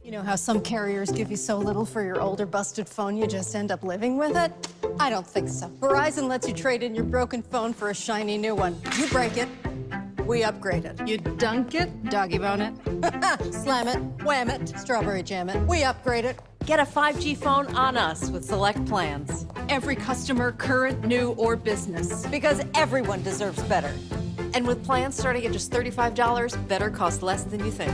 You know how some carriers give you so little for your older busted phone you just end up living with it? I don't think so. Verizon lets you trade in your broken phone for a shiny new one. You break it, we upgrade it. You dunk it, doggy bone it. Slam it, wham it, strawberry jam it. We upgrade it. Get a 5G phone on us with select plans. Every customer, current, new, or business. Because everyone deserves better. And with plans starting at just $35, better costs less than you think.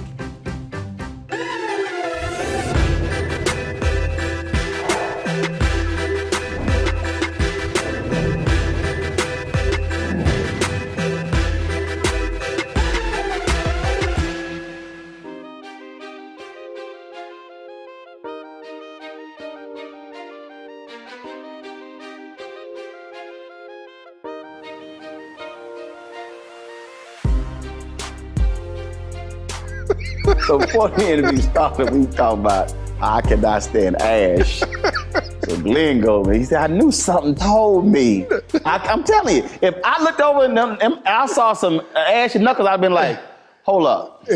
So before the interview started, we talking about I cannot stand ash. So Glynn goes, he said, I knew something told me. I'm telling you, if I looked over and I saw some ashy knuckles, I'd been like, hold up.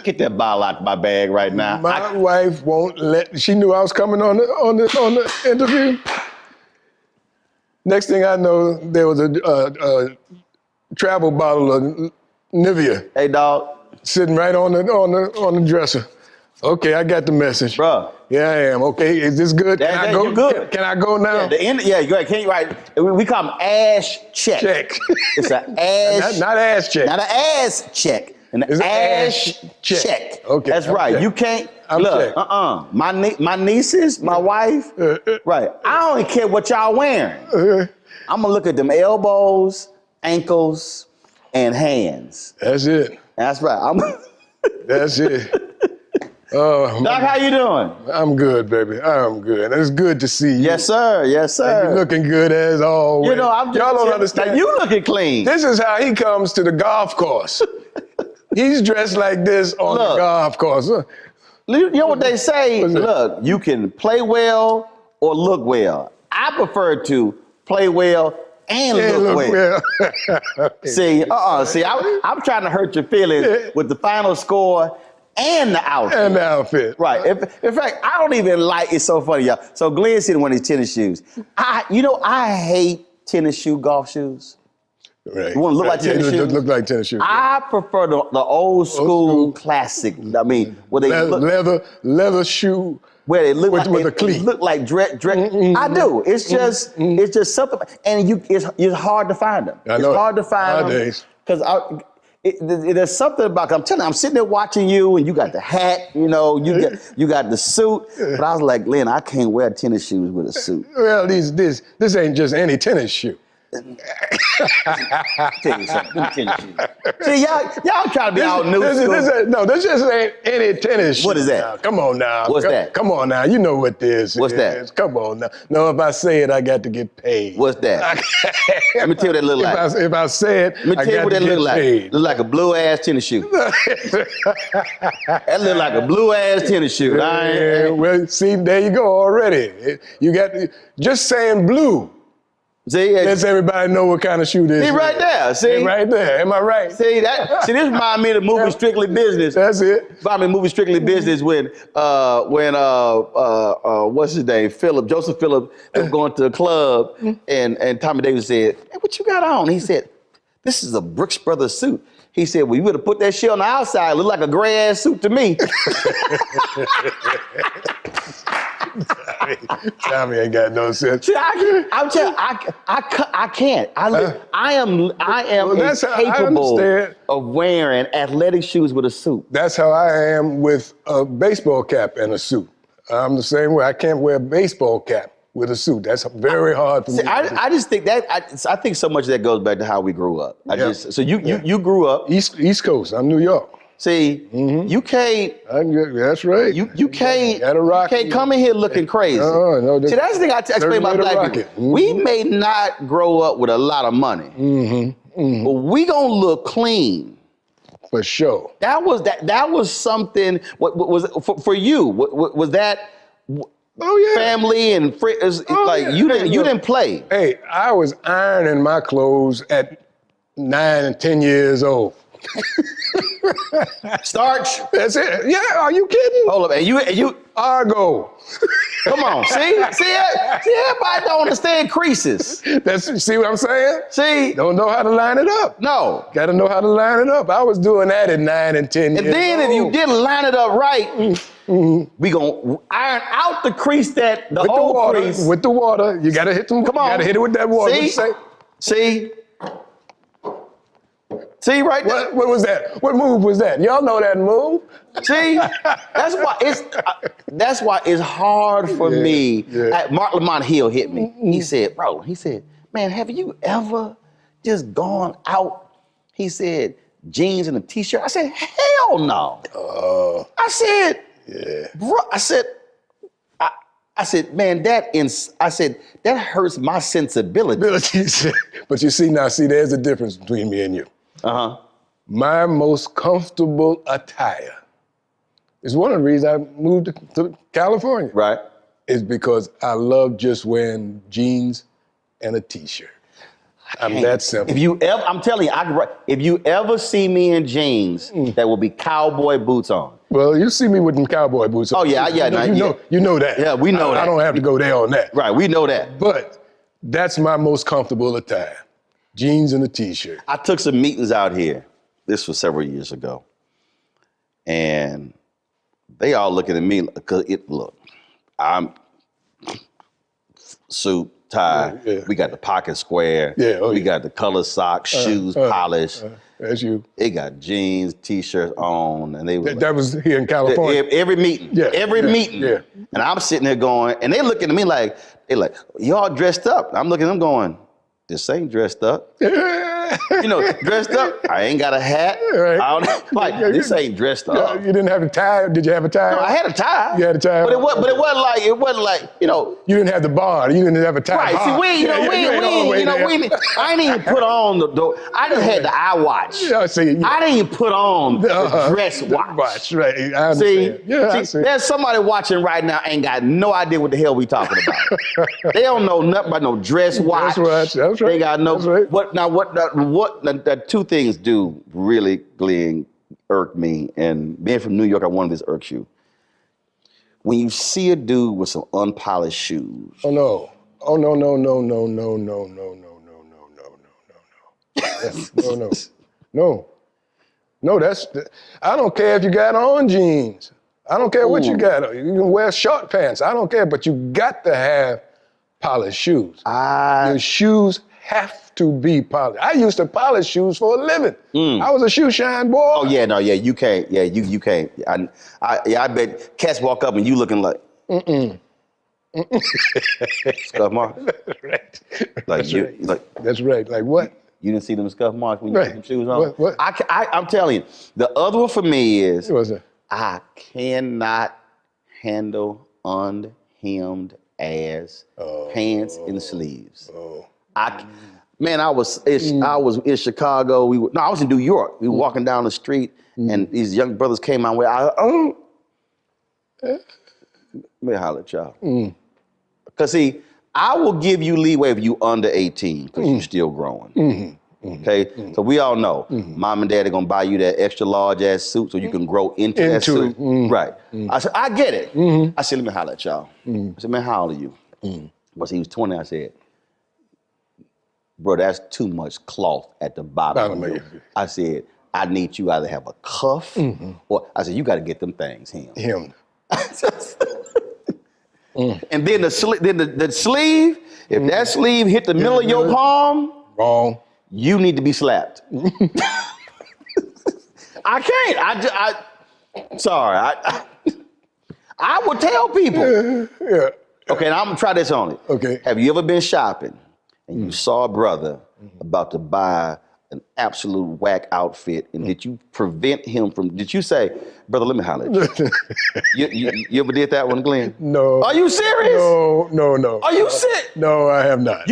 Get that bottle out of my bag right now. My wife won't let, she knew I was coming on the interview. Next thing I know, there was a travel bottle of Nivea. Hey, dog. Sitting right on the dresser. Okay, I got the message. Bruh. Yeah, I am. Okay, is this good? Can I go? You good. Can I go now? Yeah, go ahead. Can you write? We call them ash check. It's an ash. Not ass check. Not an ass check. An ash check. Okay. That's right. Checked. You can't. I'm look. checked. My nieces, my wife. Right. I don't even care what y'all wearing. I'm gonna look at them elbows, ankles, and hands. That's it. That's right. That's it. Oh, Doc, how you doing? I'm good, baby. I'm good. It's good to see you. Yes, sir. Yes, sir. You're looking good as always. You know, I'm just, y'all don't understand. Now you looking clean. This is how he comes to the golf course. He's dressed like this on the golf course. You know what they say? Look, you can play well or look well. I prefer to play well and look well. See, I'm trying to hurt your feelings with the final score and the outfit. And the outfit. Right. In fact, I don't even like, it's so funny, y'all. So Glynn sitting in one of these tennis shoes. I hate tennis shoe, golf shoes. Right. You want to look like tennis shoes? Look like tennis shoes. I prefer the old school classic. I mean, where they leather shoe. Where they look with a cleat. Look like dress. I do. It's just something, and it's hard to find them. I know it's hard to find them because there's something about. I'm telling you, I'm sitting there watching you, and you got the hat. You know, you got the suit. But I was like, Lynn, I can't wear tennis shoes with a suit. Well, this ain't just any tennis shoe. Tell you something, tennis shoes. See, y'all try to be out new school. This just ain't any tennis shoe. What is that? Now. Come on now. What's that? Come on now. You know what this is. What's that? Come on now. No, if I say it, I got to get paid. What's that? Let me tell you what that look like. If I say it, let me tell you what that look like. Look like a blue ass tennis shoe. That look like a blue ass tennis shoe. Well, see, there you go already. You got just saying blue. See, lets everybody know what kind of shoe this is. He right there. See, he right there. Am I right? See that? See, this reminds me of the movie Strictly Business. That's it. Remind me of the movie Strictly Business when what's his name? Joseph Phillips was going to the club and Tommy Davis said, "Hey, what you got on?" He said, "This is a Brooks Brothers suit." He said, "Well, you better put that shit on the outside. It look like a gray ass suit to me." Tommy ain't got no sense. See, I'm telling you, I can't. I am incapable of wearing athletic shoes with a suit. That's how I am with a baseball cap and a suit. I'm the same way. I can't wear a baseball cap with a suit. That's very hard for me. I just think that I think so much of that goes back to how we grew up. So you grew up East Coast. I'm New York. See, you can't. That's right. You can't come in here looking crazy. No, see, that's the thing I explain about black people. We may not grow up with a lot of money, but we gonna look clean. For sure. That was something. What was for you? Was that? Family and friends. You didn't play. Hey, I was ironing my clothes at 9 and 10 years old. Starch. That's it. Yeah, are you kidding? Hold up, and you. Argo. Come on, see, everybody don't understand creases. See what I'm saying? See, Don't know how to line it up. no. Got to know how to line it up. I was doing that at 9 and 10 And years then if old. you didn't line it up right, we gonna iron out the crease that the with the old water, crease. with the water, you gotta hit them. Come on, You gotta hit it with that water. See, see right there. What was that? What move was that? Y'all know that move. See, that's why it's hard for me. Mark Lamont Hill hit me. He said, Roland, he said, man, have you ever just gone out? He said, jeans and a t-shirt. I said, hell no. I said, bro, I said, man, that hurts my sensibility. But you see, there's a difference between me and you. My most comfortable attire is one of the reasons I moved to California. Right. Is because I love just wearing jeans and a t-shirt. I'm that simple. I'm telling you, if you ever see me in jeans, that will be cowboy boots on. Well, you see me with them cowboy boots on. Oh yeah, You know that. Yeah, we know that. I don't have to go there on that. Right, we know that. But that's my most comfortable attire. Jeans and a t-shirt. I took some meetings out here. This was several years ago. And they all looking at me, because I'm suit, tie, we got the pocket square, we got the color socks, shoes, polish. That's you. They got jeans, t-shirts on, and they that was here in California. Every meeting, every meeting. Yeah. And I'm sitting there going, and they looking at me like, y'all dressed up. I'm looking at them going, this ain't dressed up. Dressed up. I ain't got a hat. Right. This ain't dressed up. You didn't have a tie? Did you have a tie? No, I had a tie. You had a tie. But it wasn't like. You didn't have the bar. You didn't have a tie. Right. Bar. See, I didn't even put on I just had the iWatch. Yeah, see. I didn't even put on the dress watch. Right. I understand. I see. There's somebody watching right now ain't got no idea what the hell we talking about. They don't know nothing about no dress watch. That's right. They got no. That's right. What two things do really, Glenn, irk me, and being from New York, I wanted this irks you. When you see a dude with some unpolished shoes. Oh no. No, I don't care if you got on jeans. I don't care what you got. You can wear short pants. I don't care, but you got to have polished shoes. Your shoes have to be polished. I used to polish shoes for a living. I was a shoe shine boy. Oh yeah, no, yeah, you can't. Yeah, you can't. I bet cats walk up and you looking like. Scuff marks. Right. That's right. Like what? You didn't see them scuff marks when you put them shoes on? What? I'm telling you, the other one for me is What's that? I cannot handle unhemmed ass pants and sleeves. I was in Chicago. I was in New York. We were walking down the street, and these young brothers came my way. Let me holler at y'all. Because see, I will give you leeway if you under 18, because you're still growing. Okay, so we all know, mom and dad are gonna buy you that extra large ass suit so you can grow into that suit. Right. I said, I get it. I said, let me holler at y'all. I said, man, how old are you? But he was 20. I said, bro, that's too much cloth at the bottom of you. I said, I need you either have a cuff or I said, you got to get them things hemmed. And then the sleeve, if that sleeve hit the middle of your palm, wrong. You need to be slapped. I can't. Sorry. I would tell people. Yeah. Okay, now I'm gonna try this on it. Okay. Have you ever been shopping and you saw a brother about to buy an absolute whack outfit, and did you prevent him from? Did you say, brother, let me holler at you? You ever did that one, Glenn? No. Are you serious? No. Are you sick? No, I have not.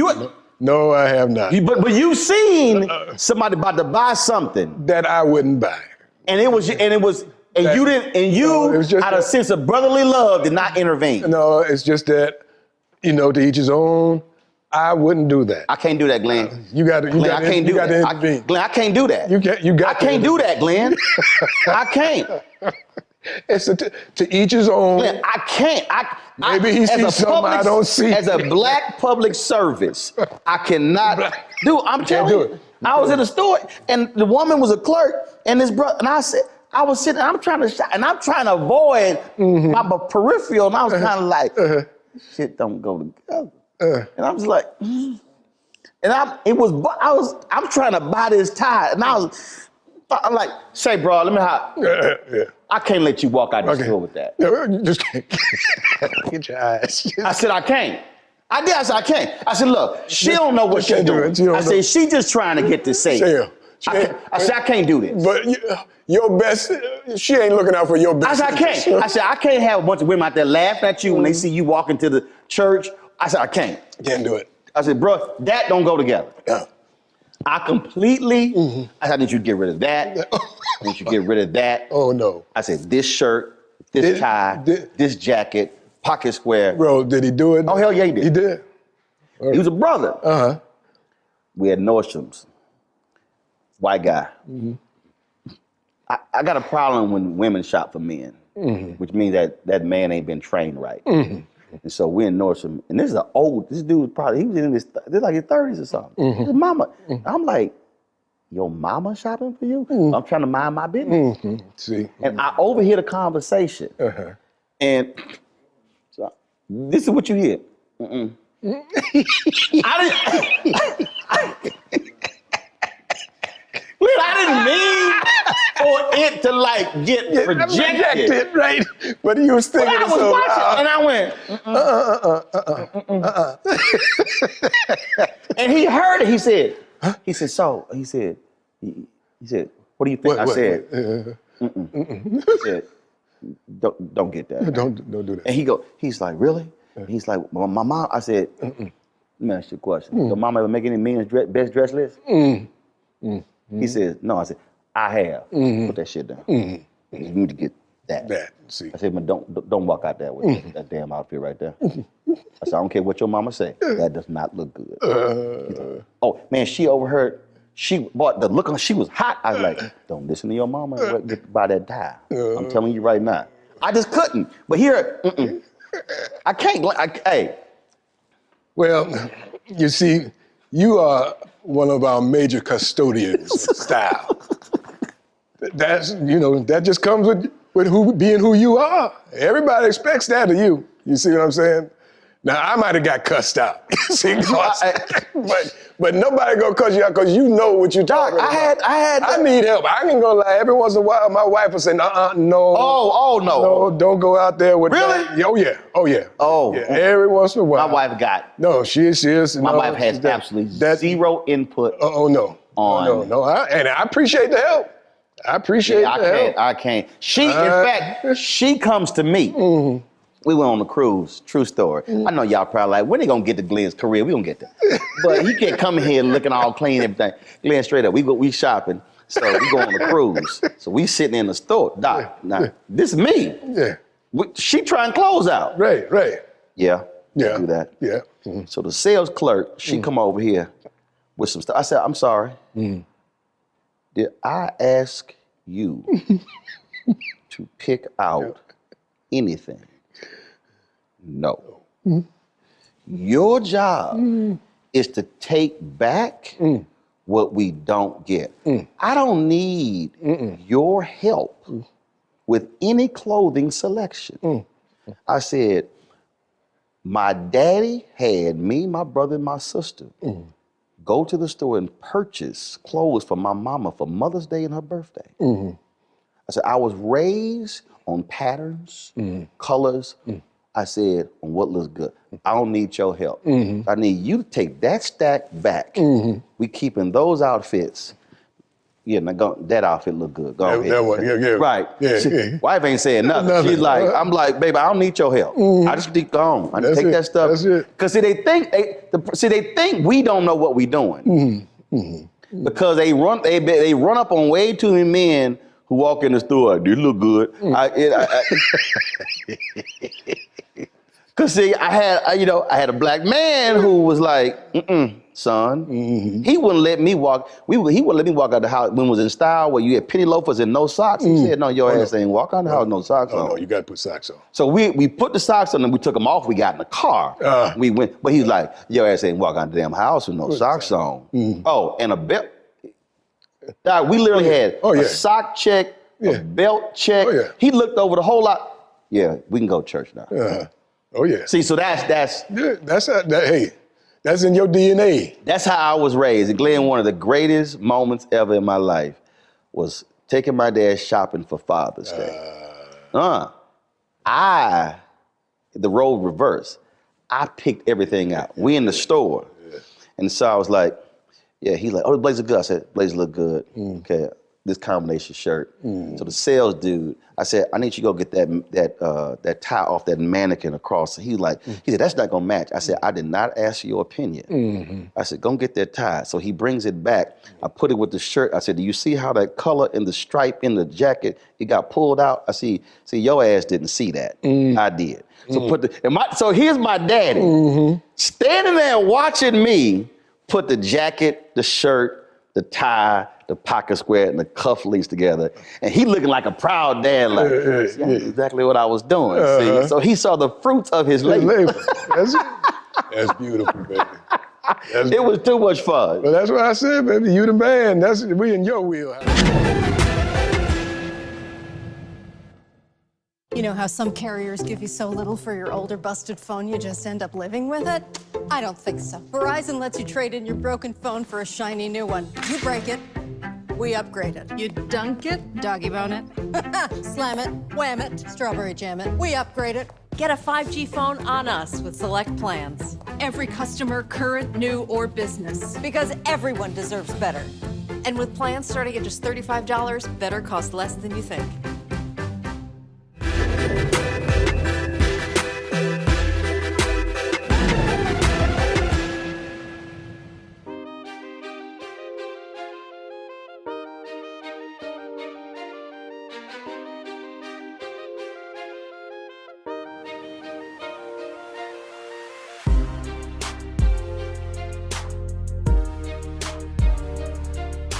No, I have not. But you've seen somebody about to buy something that I wouldn't buy, and you out of sense of brotherly love did not intervene. No, it's just that, to each his own. I wouldn't do that. I can't do that, Glenn. You got to intervene. Glenn, I can't do that. I can't do that, Glenn. I can't. It's to each his own. Glenn, I can't. Maybe he sees something I don't see. As a black public service, I cannot do. I'm telling you. I was in the store and the woman was a clerk and this brother, and I was sitting, I'm trying to avoid my peripheral, and I was kind of like, shit don't go together. And I was like, and I'm trying to buy this tie, and I'm like, say, bro, let me I can't let you walk out the store with that. No, you just can't. Get your eyes. I said, I can't. I said, I can't. I said, look, she don't know what she's doing. I said, she just trying to get this safe. I said, I can't do this. But your best, she ain't looking out for your best. I said, I can't. I said, I can't have a bunch of women out there laughing at you when they see you walk into the church. I said, I can't. Can't do it. I said, bro, that don't go together. Yeah. I completely, I said, I need you to get rid of that. I need you to get rid of that. Oh, no. I said, this shirt, this tie, this jacket, pocket square. Bro, did he do it? Oh, hell yeah, he did. He did? Right. He was a brother. Uh-huh. We had Nordstrom's. White guy. I got a problem when women shop for men, which means that man ain't been trained right. And so we're in Nordstrom, and this dude probably, he was in his 30s or something. His mama. I'm like, your mama shopping for you? I'm trying to mind my business. See. And I overhear the conversation. And so, this is what you hear. I didn't mean for it to like get projected. Right? But he was thinking I was watching, and I went, and he heard it. He said, what do you think? I said, I said, don't get that. Don't do that. And he's like, really? He's like, well, my mom, I said, let me ask you a question. Your mom ever make any men's best dress list? He says, no. I said, I have. Put that shit down. You need to get that. See. I said, but don't walk out there with that damn outfit right there. I said, I don't care what your mama say. That does not look good. Like, oh, man, she overheard. She bought the look on. She was hot. I was like, don't listen to your mama. Buy that tie. I'm telling you right now. I just couldn't. But here, I can't. Hey. Well, you see, you are one of our major custodians of style. That just comes with being who you are. Everybody expects that of you. You see what I'm saying? Now, I might have got cussed out. See, but nobody gonna cuss you out because you know what you're talking about. I need help. I ain't gonna lie. Every once in a while, my wife will say, no. Oh, no. No, don't go out there with really? that. Oh, yeah. Oh. Yeah, every once in a while. My wife got. No, she is. My wife has absolutely zero input. No. And I appreciate the help. I appreciate the help. I can't. In fact, she comes to me. We went on a cruise, true story. I know y'all probably like, when they gonna get to Glenn's career? We gonna get there. But he can't come here looking all clean and everything. Glenn, straight up, we shopping. So we go on a cruise. So we sitting in the store. Doc, now, this is me. Yeah. She trying clothes out. Right. Yeah. Do that. Yeah. So the sales clerk, she come over here with some stuff. I said, I'm sorry. Did I ask you to pick out anything? No. Your job is to take back what we don't get. I don't need your help with any clothing selection. I said, my daddy had me, my brother, and my sister go to the store and purchase clothes for my mama for Mother's Day and her birthday. I said, I was raised on patterns, colors. I said, on what looks good. I don't need your help. I need you to take that stack back. We keeping those outfits. Yeah, now that outfit look good. Go ahead. That one, yeah. Right. Wife ain't saying nothing. She's like, I'm like, baby, I don't need your help. I just need to go home. I take that stuff. That's it. Because they think we don't know what we doing. Because they run up on way too many men who walk in the store, like, you look good. Cause see, I had a black man who was like, son. Mm-hmm. He wouldn't let me walk. He wouldn't let me walk out the house when it was in style where you had penny loafers and no socks. He said, no, your ass ain't walk out the house with no socks on. No, you got to put socks on. So we put the socks on and we took them off. We got in the car. We went, but he was like, your ass ain't walk out the damn house with no socks on. Oh, and a belt. We literally had a sock check, a belt check. He looked over the whole lot. Yeah, we can go to church now. Oh yeah. See, so that's hey, that's in your DNA. That's how I was raised. And Glenn, one of the greatest moments ever in my life was taking my dad shopping for Father's Day. The role reversed. I picked everything out. We in the store. And so I was like, he's like, oh, the blazers good. I said, blazers look good. Okay, this combination shirt. So the sales dude, I said, I need you to go get that tie off that mannequin across. He said, that's not gonna match. I said, I did not ask your opinion. I said, go get that tie. So he brings it back. I put it with the shirt. I said, do you see how that color in the stripe in the jacket, it got pulled out? I see your ass didn't see that. I did. So so here's my daddy standing there watching me put the jacket, the shirt, the tie, the pocket square, and the cufflinks together. And he looking like a proud dad, like, that's exactly what I was doing. See? So he saw the fruits of his labor. That's beautiful, baby. It was too much fun. Well, that's what I said, baby. You the man. We in your wheelhouse. You know how some carriers give you so little for your older busted phone you just end up living with it? I don't think so. Verizon lets you trade in your broken phone for a shiny new one. You break it, we upgrade it. You dunk it, doggy bone it. Slam it, wham it, strawberry jam it. We upgrade it. Get a 5G phone on us with select plans. Every customer, current, new, or business. Because everyone deserves better. And with plans starting at just $35, better costs less than you think.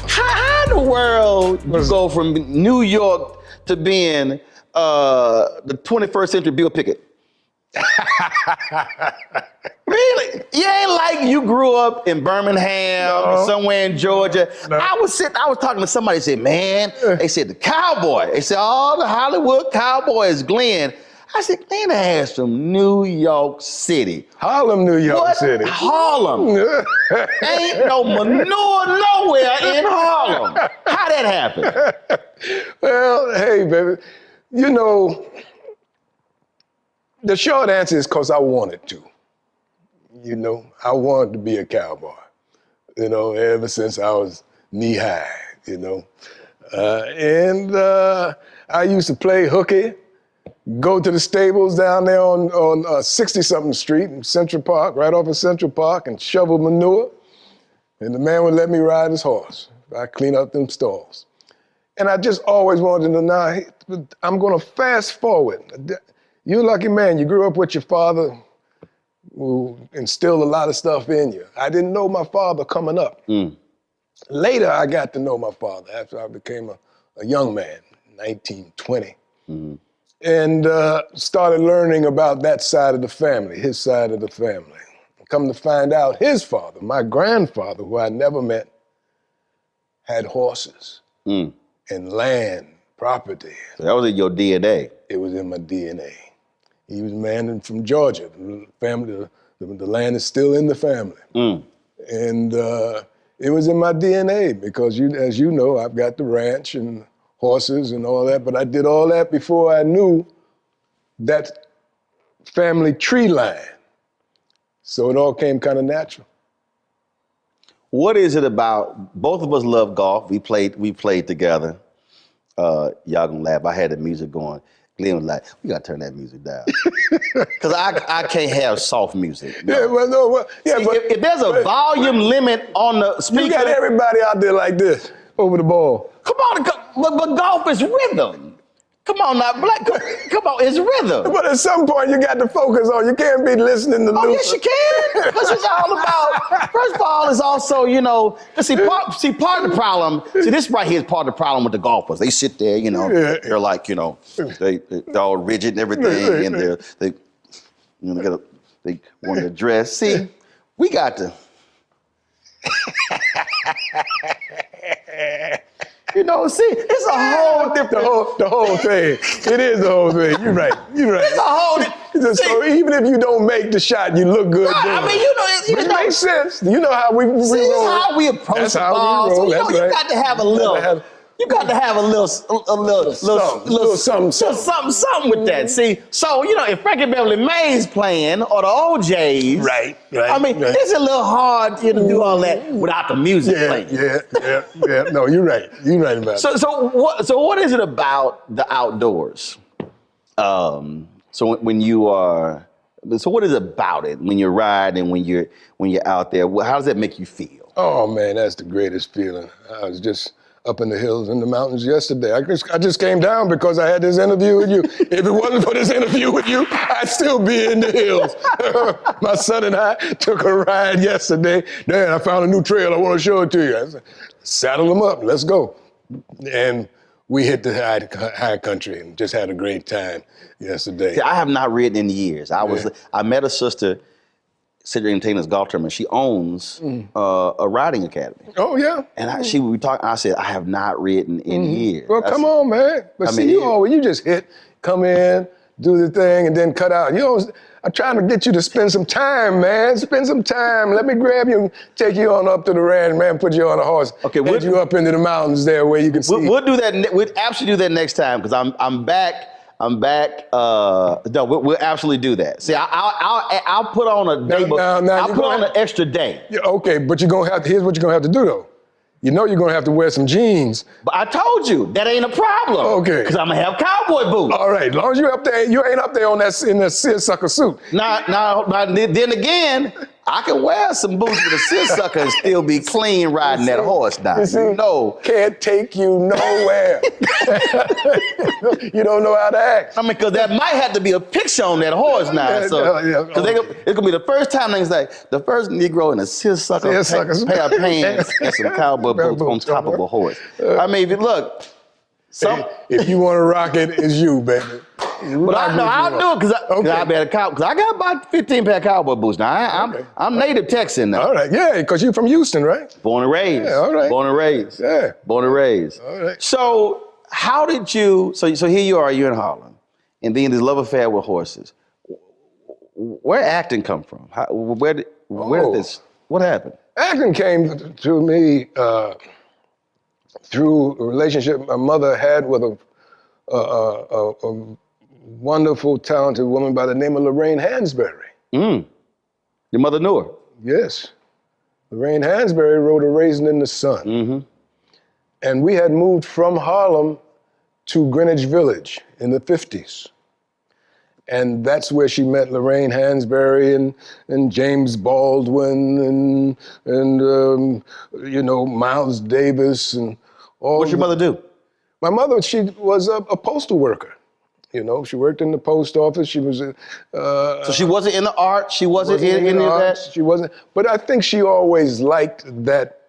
How in the world you go from New York to being the 21st century Bill Pickett? Really? You ain't like you grew up in Birmingham, somewhere in Georgia. No. I was talking to somebody, said, man, they said the cowboy. They said, all the Hollywood cowboys, Glenn. I said, Glenn has from New York City. Harlem, New York City. Harlem. Ain't no manure nowhere in Harlem. How that happen? Well, hey, baby, you know, the short answer is because I wanted to. You know, I wanted to be a cowboy, you know, ever since I was knee-high, you know. And I used to play hooky, go to the stables down there on 60-something Street in Central Park, right off of Central Park, and shovel manure. And the man would let me ride his horse. I clean up them stalls. And I just always wanted to know, hey, I'm gonna fast forward. You're a lucky man, you grew up with your father who instilled a lot of stuff in you. I didn't know my father coming up. Later, I got to know my father after I became a young man, 19, 20. And started learning about that side of the family, his side of the family. Come to find out, his father, my grandfather, who I never met, had horses and land, property. So that was in your DNA. It was in my DNA. He was a man from Georgia. The family, the land is still in the family. And it was in my DNA because, as you know, I've got the ranch and horses and all that, but I did all that before I knew that family tree line. So it all came kind of natural. What is it about, both of us love golf, we played together. Y'all gonna laugh, I had the music going. Glenn was like, we gotta turn that music down. Cause I can't have soft music. No. Yeah, well, no, well, yeah, see, but if there's a volume limit on the speaker. You got everybody out there like this, over the ball. Come on, but golf is rhythm. Come on now, Black. Come on, it's rhythm. But at some point, you got to focus on. You can't be listening to Luther. Oh, yes, you can. Because it's all about. First of all, it's also, you know. See, part of the problem. See, this right here is part of the problem with the golfers. They sit there, you know. Yeah. They're like, you know, they're all rigid and everything, and they want to dress. See, we got to. You know, see, it's a whole different... The whole thing. It is the whole thing. You're right. It's a whole... So even if you don't make the shot, you look good. I mean, it makes sense. You know how we roll. This how we approach the ball. So, you know, you got to have a little... You got to have a little something with that. See, so, you know, if Frankie Beverly Mays playing or the OJs, right. I mean, it's a little hard to do all that without the music playing. Yeah. No, you're right. You're right about it. So what is it about the outdoors? So when you are, so what is it about it when you're riding, when you're out there? How does that make you feel? Oh man, that's the greatest feeling. I was just up in the hills and the mountains yesterday. I just came down because I had this interview with you. If it wasn't for this interview with you, I'd still be in the hills. My son and I took a ride yesterday. Dad, I found a new trail. I want to show it to you. I said, saddle them up. Let's go. And we hit the high country and just had a great time yesterday. See, I have not ridden in years. I met a sister, Cedric Taylor's Golf Tournament. She owns a riding academy. Oh, yeah? And she would be talking, I said, I have not ridden in years. Well, come on, man. But you just come in, do the thing, and then cut out. You know, I'm trying to get you to spend some time, man. Spend some time. Let me grab you and take you on up to the ranch, man, put you on a horse. Okay, get you up into the mountains there where you can see. We'll do that. We'll absolutely do that next time because I'm back. No, we'll absolutely do that. See, I'll put on a day, I'll put on an extra day. Yeah, okay, but here's what you're gonna have to do though. You know you're gonna have to wear some jeans. But I told you that ain't a problem. Okay. Because I'm gonna have cowboy boots. All right, as long as you're up there, you ain't up there in that seersucker suit. Now, then again, I can wear some boots with a seersucker and still be clean riding that horse now. No. Can't take you nowhere. You don't know how to act. I mean, because that might have to be a picture on that horse now. So, it's gonna be the first time they say the first Negro in a seersucker pair of pants and some cowboy boots on top of a horse. I mean, if you want to rock it, it's you, baby. But I'll do it because I got about 15 pair of cowboy boots now. I'm native Texan now. All right, yeah, because you're from Houston, right? Born and raised. Yeah, all right. Born and raised. Yeah. Born and raised. All right. So how did you? So here you are. You're in Harlem, and then this love affair with horses. Where acting come from? Where did this? What happened? Acting came to me through a relationship my mother had with a wonderful, talented woman by the name of Lorraine Hansberry. Your mother knew her? Yes. Lorraine Hansberry wrote A Raisin in the Sun. Mm-hmm. And we had moved from Harlem to Greenwich Village in the 50s. And that's where she met Lorraine Hansberry and James Baldwin and Miles Davis and all. What'd your mother do? My mother, she was a postal worker. You know, she worked in the post office. She was so she wasn't in the art. She wasn't in any of that. She wasn't. But I think she always liked that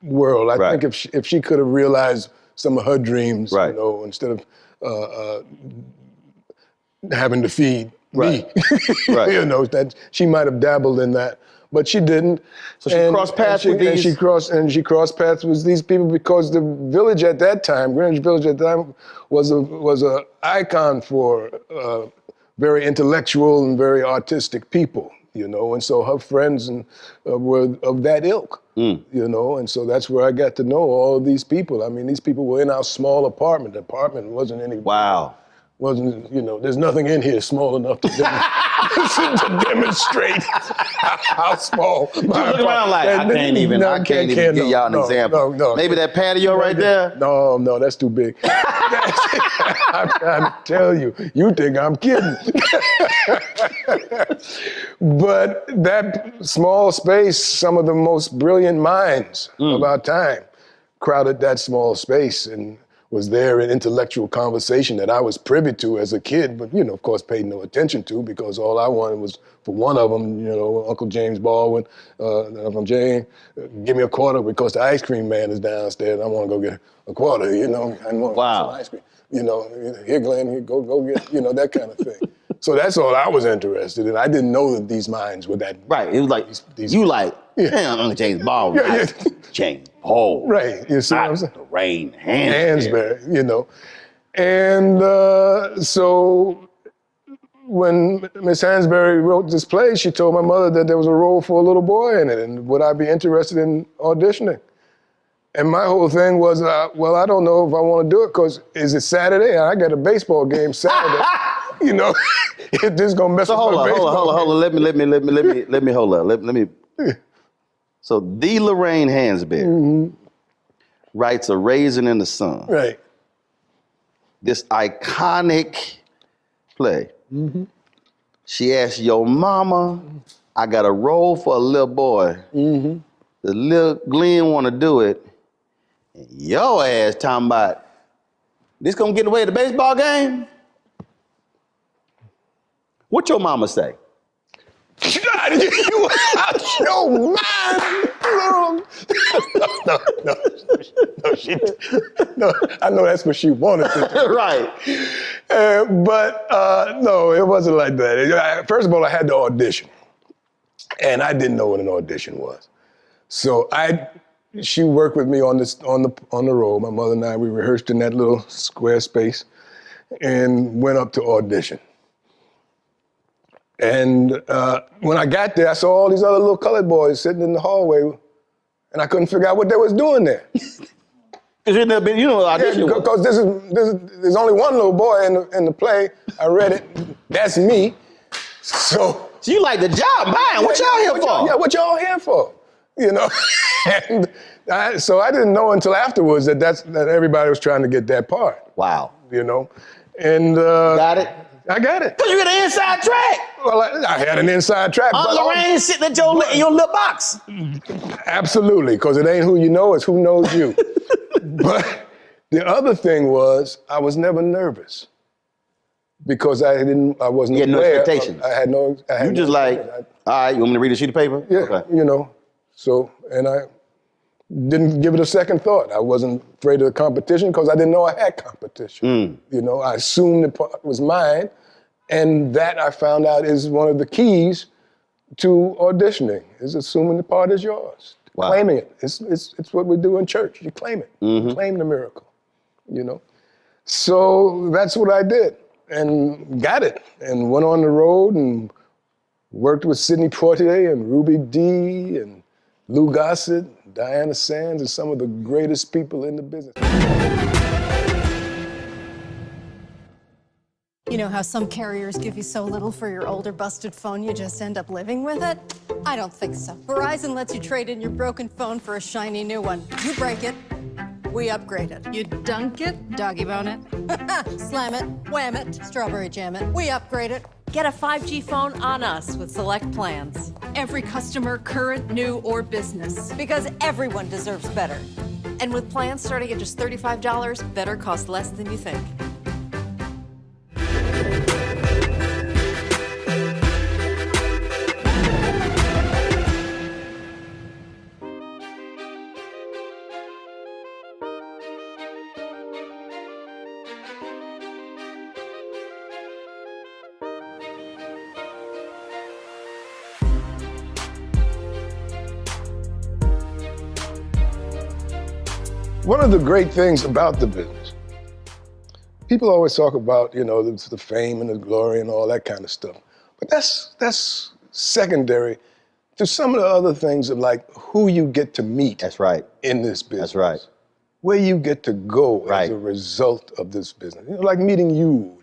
world. I think if she could have realized some of her dreams, instead of having to feed me, that she might have dabbled in that. But she didn't. So she crossed paths with these. And she crossed paths with these people because the village at that time, Greenwich Village at that time, was a icon for very intellectual and very artistic people, and so her friends were of that ilk, and so that's where I got to know all of these people. I mean, these people were in our small apartment. The apartment wasn't any. Wow. Wasn't, there's nothing in here small enough to demonstrate how small my look around like, I can't even give y'all an example. No. Maybe that patio right there? No, that's too big. I'm trying to tell you, you think I'm kidding. But that small space, some of the most brilliant minds of our time crowded that small space. And was there in intellectual conversation that I was privy to as a kid, but, you know, of course, paid no attention to because all I wanted was for one of them, you know, Uncle James Baldwin, Uncle James, give me a quarter because the ice cream man is downstairs. I want to go get a quarter, you know. I want some ice cream. You know, here, Glenn, here, go get, you know, that kind of thing. So that's all I was interested in. I didn't know that these minds were that. Right, it was like, you like, damn, Uncle James Baldwin. Yeah. James Baldwin. Right, you see what I'm saying? Lorraine Hansberry, you know. And so when Miss Hansberry wrote this play, she told my mother that there was a role for a little boy in it, and would I be interested in auditioning? And my whole thing was, well, I don't know if I want to do it because is it Saturday? I got a baseball game Saturday. You know, if this gonna mess up my baseball. Hold on. Let me hold up. Let me. So the Lorraine Hansberry writes A Raisin in the Sun. Right. This iconic play. She asked your mama, I got a role for a little boy. The little Glynn want to do it. And your ass talking about, this gonna get away at the baseball game? What your mama say? You out your mind. No, I know that's what she wanted to do. Right. But no, it wasn't like that. First of all, I had to audition. And I didn't know what an audition was. So she worked with me on the road. My mother and I, we rehearsed in that little square space and went up to audition. And when I got there, I saw all these other little colored boys sitting in the hallway, and I couldn't figure out what they was doing there. Because you know, audition. Yeah, because there's only one little boy in the play. I read it. That's me. So you like the job, man. What y'all here for? Yeah, what y'all here for? You know. And so I didn't know until afterwards that everybody was trying to get that part. Wow. You know, and got it. I got it. Because you got an inside track. Well, I had an inside track. Lorraine sitting at your little box. Absolutely, because it ain't who you know, it's who knows you. But the other thing was, I was never nervous because I wasn't You had no expectations. I had no. You just like, all right, you want me to read a sheet of paper? Yeah, okay. You know. So, and I didn't give it a second thought. I wasn't afraid of the competition because I didn't know I had competition. You know, I assumed the part was mine. And that I found out is one of the keys to auditioning, is assuming the part is yours. Wow. Claiming it. It's what we do in church. You claim it. You claim the miracle, you know? So that's what I did and got it and went on the road and worked with Sidney Poitier and Ruby Dee and Lou Gossett, Diana Sands, and some of the greatest people in the business. You know how some carriers give you so little for your older busted phone you just end up living with it? I don't think so. Verizon lets you trade in your broken phone for a shiny new one. You break it, we upgrade it. You dunk it, doggy bone it. Slam it, wham it, strawberry jam it, we upgrade it. Get a 5G phone on us with select plans. Every customer, current, new, or business. Because everyone deserves better. And with plans starting at just $35, better costs less than you think. One of the great things about the business, people always talk about, you know, the fame and the glory and all that kind of stuff. But that's secondary to some of the other things of like who you get to meet. That's right. In this business. That's right. Where you get to go as a result of this business. You know, like meeting you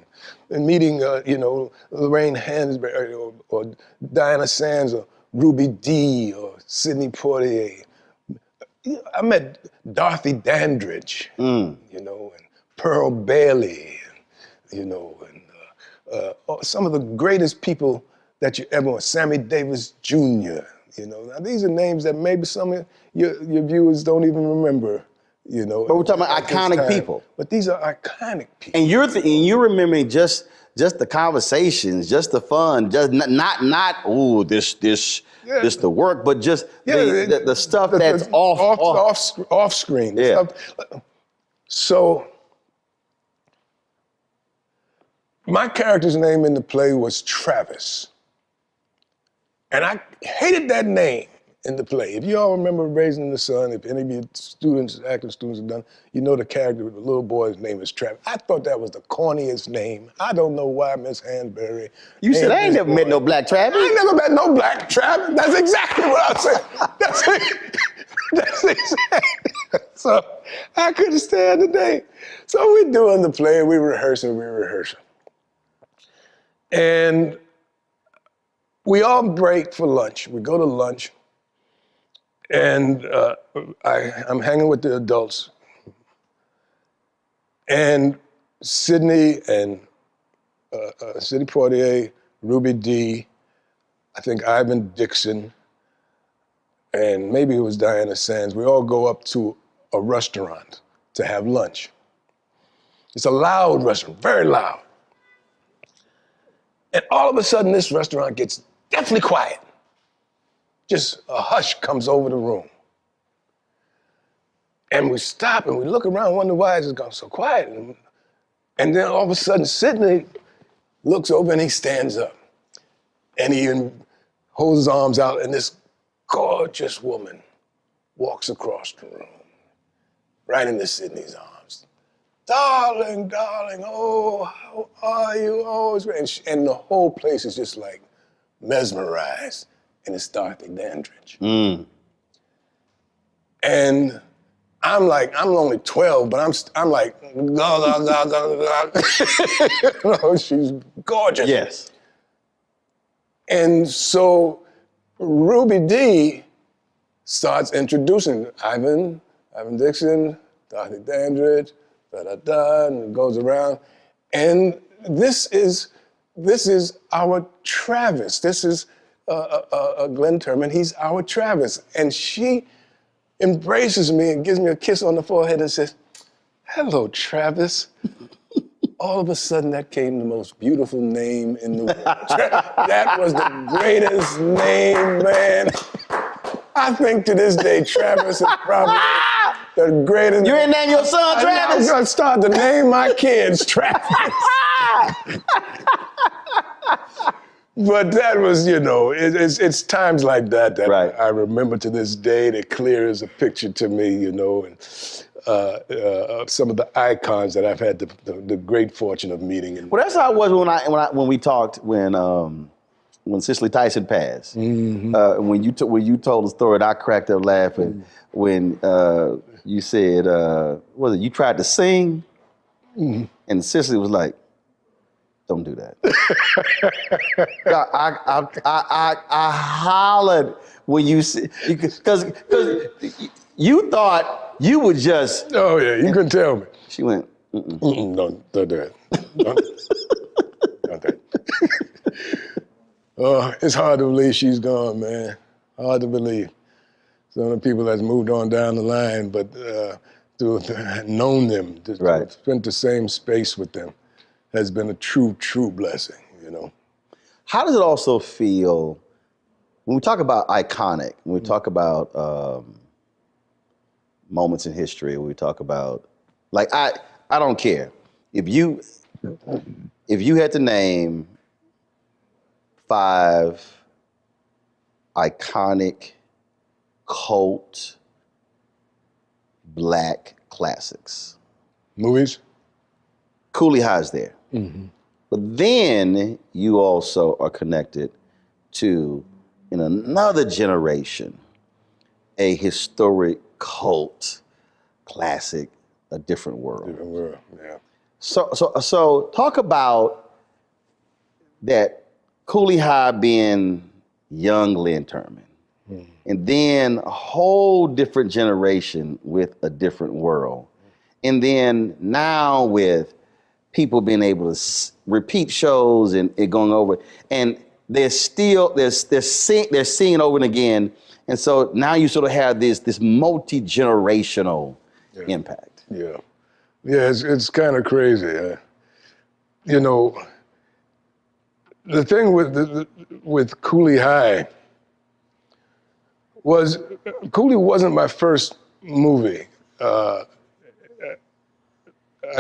and meeting, you know, Lorraine Hansberry or Diana Sands or Ruby Dee or Sidney Poitier. I met Dorothy Dandridge, you know, and Pearl Bailey, you know, and some of the greatest people that you ever met. Sammy Davis Jr., you know. Now, these are names that maybe some of your viewers don't even remember, you know. But we're talking about iconic people. But these are iconic people. And you're remembering just the conversations, just the fun, just not this the work, but just the stuff that's off screen. Yeah. Stuff. So my character's name in the play was Travis. And I hated that name in the play. If you all remember Raising the Sun, if any of your students, acting students have done, you know the character, the little boy's name is Travis. I thought that was the corniest name. I don't know why Miss Hansberry. You said I ain't never met no black Travis. I ain't never met no black Travis. That's exactly what I said. That's exactly. So I couldn't stand the name. So we doing the play, we rehearsing. And we all break for lunch. We go to lunch. And I'm hanging with the adults. And Sidney and Sidney Poitier, Ruby Dee, I think Ivan Dixon, and maybe it was Diana Sands, we all go up to a restaurant to have lunch. It's a loud restaurant, very loud. And all of a sudden, this restaurant gets deathly quiet. Just a hush comes over the room. And we stop and we look around and wonder why it's gone so quiet. And then all of a sudden, Sidney looks over and he stands up. And he holds his arms out and this gorgeous woman walks across the room, right into Sidney's arms. Darling, darling, oh, how are you? Oh, it's great. And the whole place is just like mesmerized. And it's Dorothy Dandridge. And I'm only 12, but I'm like, she's gorgeous. Yes. And so Ruby Dee starts introducing Ivan Dixon, Dorothy Dandridge, and it goes around. And this is our Travis. This is Glynn Turman, he's our Travis. And she embraces me and gives me a kiss on the forehead and says, hello, Travis. All of a sudden, that came the most beautiful name in the world. That was the greatest name, man. I think to this day, Travis is probably the greatest. You ain't name your son Travis? I'm gonna start to name my kids Travis. But that was, you know, it's times like that right. I remember to this day that clear as a picture to me, you know, and some of the icons that I've had the great fortune of meeting. Well, that's how it was when we talked when Cicely Tyson passed. Mm-hmm. When you told the story, and I cracked up laughing when you said, was it you tried to sing, and Cicely was like, don't do that. I hollered when you said, because you thought you would just. Oh yeah, you couldn't tell me. She went, don't do that. Don't that. Oh, it's hard to believe she's gone, man. Hard to believe. Some of the people that's moved on down the line, but to have known them, to have spent the same space with them, has been a true, true blessing, you know. How does it also feel when we talk about iconic, when we talk about moments in history, when we talk about, like, I don't care. If you had to name 5 iconic cult black classics. Movies? Cooley High's there. Mm-hmm. But then you also are connected to, in another generation, a historic cult classic, A Different World. Different World, yeah. So talk about that Cooley High being young Glynn Turman. Mm-hmm. And then a whole different generation with A Different World. And then now with people being able to repeat shows and it going over, and they're seeing over and again. And so now you sort of have this multi-generational impact. Yeah. Yeah, it's kind of crazy. You know, the thing with Cooley High was, Cooley wasn't my first movie. I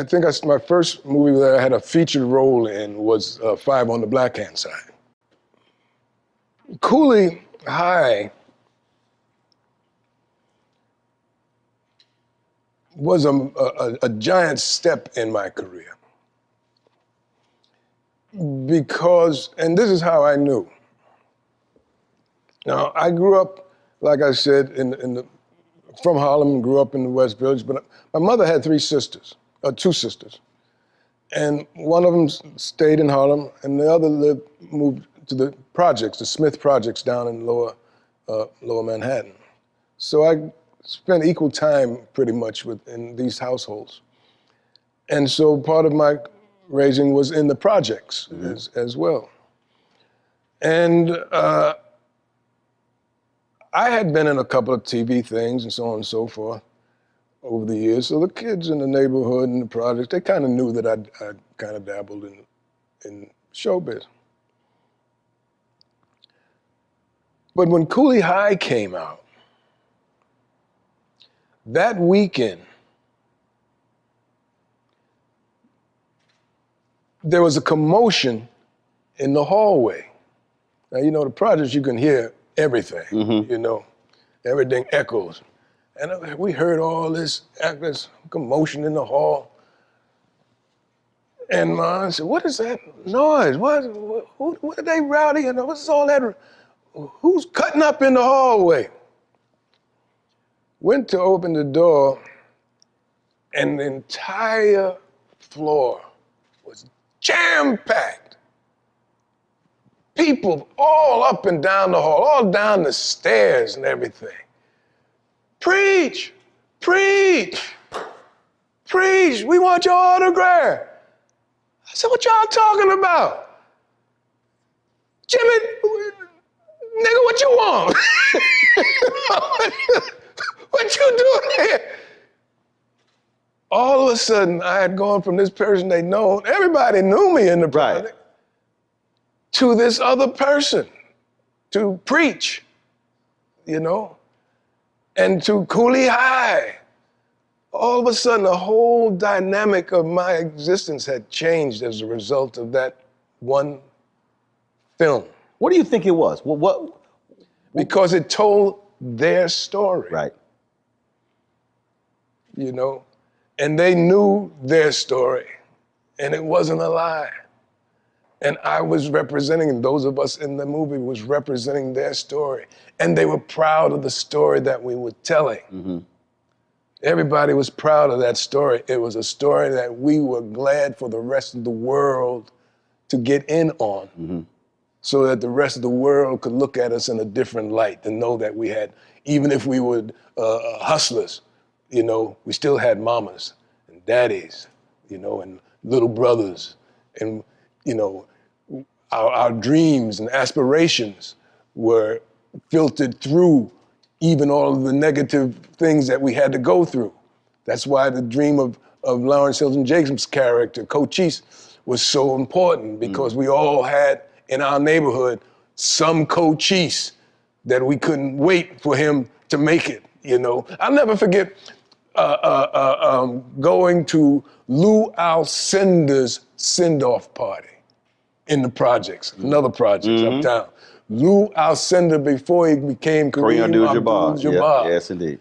think my first movie that I had a featured role in was 5 on the Black Hand Side. Cooley High was a giant step in my career. Because, and this is how I knew. Now, I grew up, like I said, from Harlem, grew up in the West Village, but my mother had 2 sisters. And one of them stayed in Harlem, and the other moved to the projects, the Smith projects down in lower Manhattan. So I spent equal time pretty much in these households. And so part of my raising was in the projects as well. And I had been in a couple of TV things and so on and so forth over the years. So the kids in the neighborhood and the projects, they kind of knew that I'd kind of dabbled in showbiz. But when Cooley High came out, that weekend, there was a commotion in the hallway. Now, you know, the projects, you can hear everything, you know, everything echoes. And we heard all this commotion in the hall. And my aunt said, what is that noise? What are they rowdying? What's all that? Who's cutting up in the hallway? Went to open the door, and the entire floor was jam-packed. People all up and down the hall, all down the stairs and everything. Preach, preach, preach, we want your autograph. I said, what y'all talking about? Jimmy, nigga, what you want? What you doing here? All of a sudden, I had gone from this person they know, everybody knew me in the project, to this other person, to preach, you know, and to Cooley High. All of a sudden, the whole dynamic of my existence had changed as a result of that one film. What do you think it was? Because it told their story. Right. You know, and they knew their story, and it wasn't a lie. And I was representing, and those of us in the movie was representing their story. And they were proud of the story that we were telling. Everybody was proud of that story. It was a story that we were glad for the rest of the world to get in on, so that the rest of the world could look at us in a different light and know that we had, even if we were hustlers, you know, we still had mamas and daddies, you know, and little brothers, and, you know, our dreams and aspirations were filtered through even all of the negative things that we had to go through. That's why the dream of Lawrence Hilton Jacobs' character, Cochise, was so important, because we all had in our neighborhood some Cochise that we couldn't wait for him to make it, you know. I'll never forget going to Lou Alcindor's send-off party in the projects, another project uptown. Lou Alcindor, before he became Kareem Abdul-Jabbar. Yes, indeed.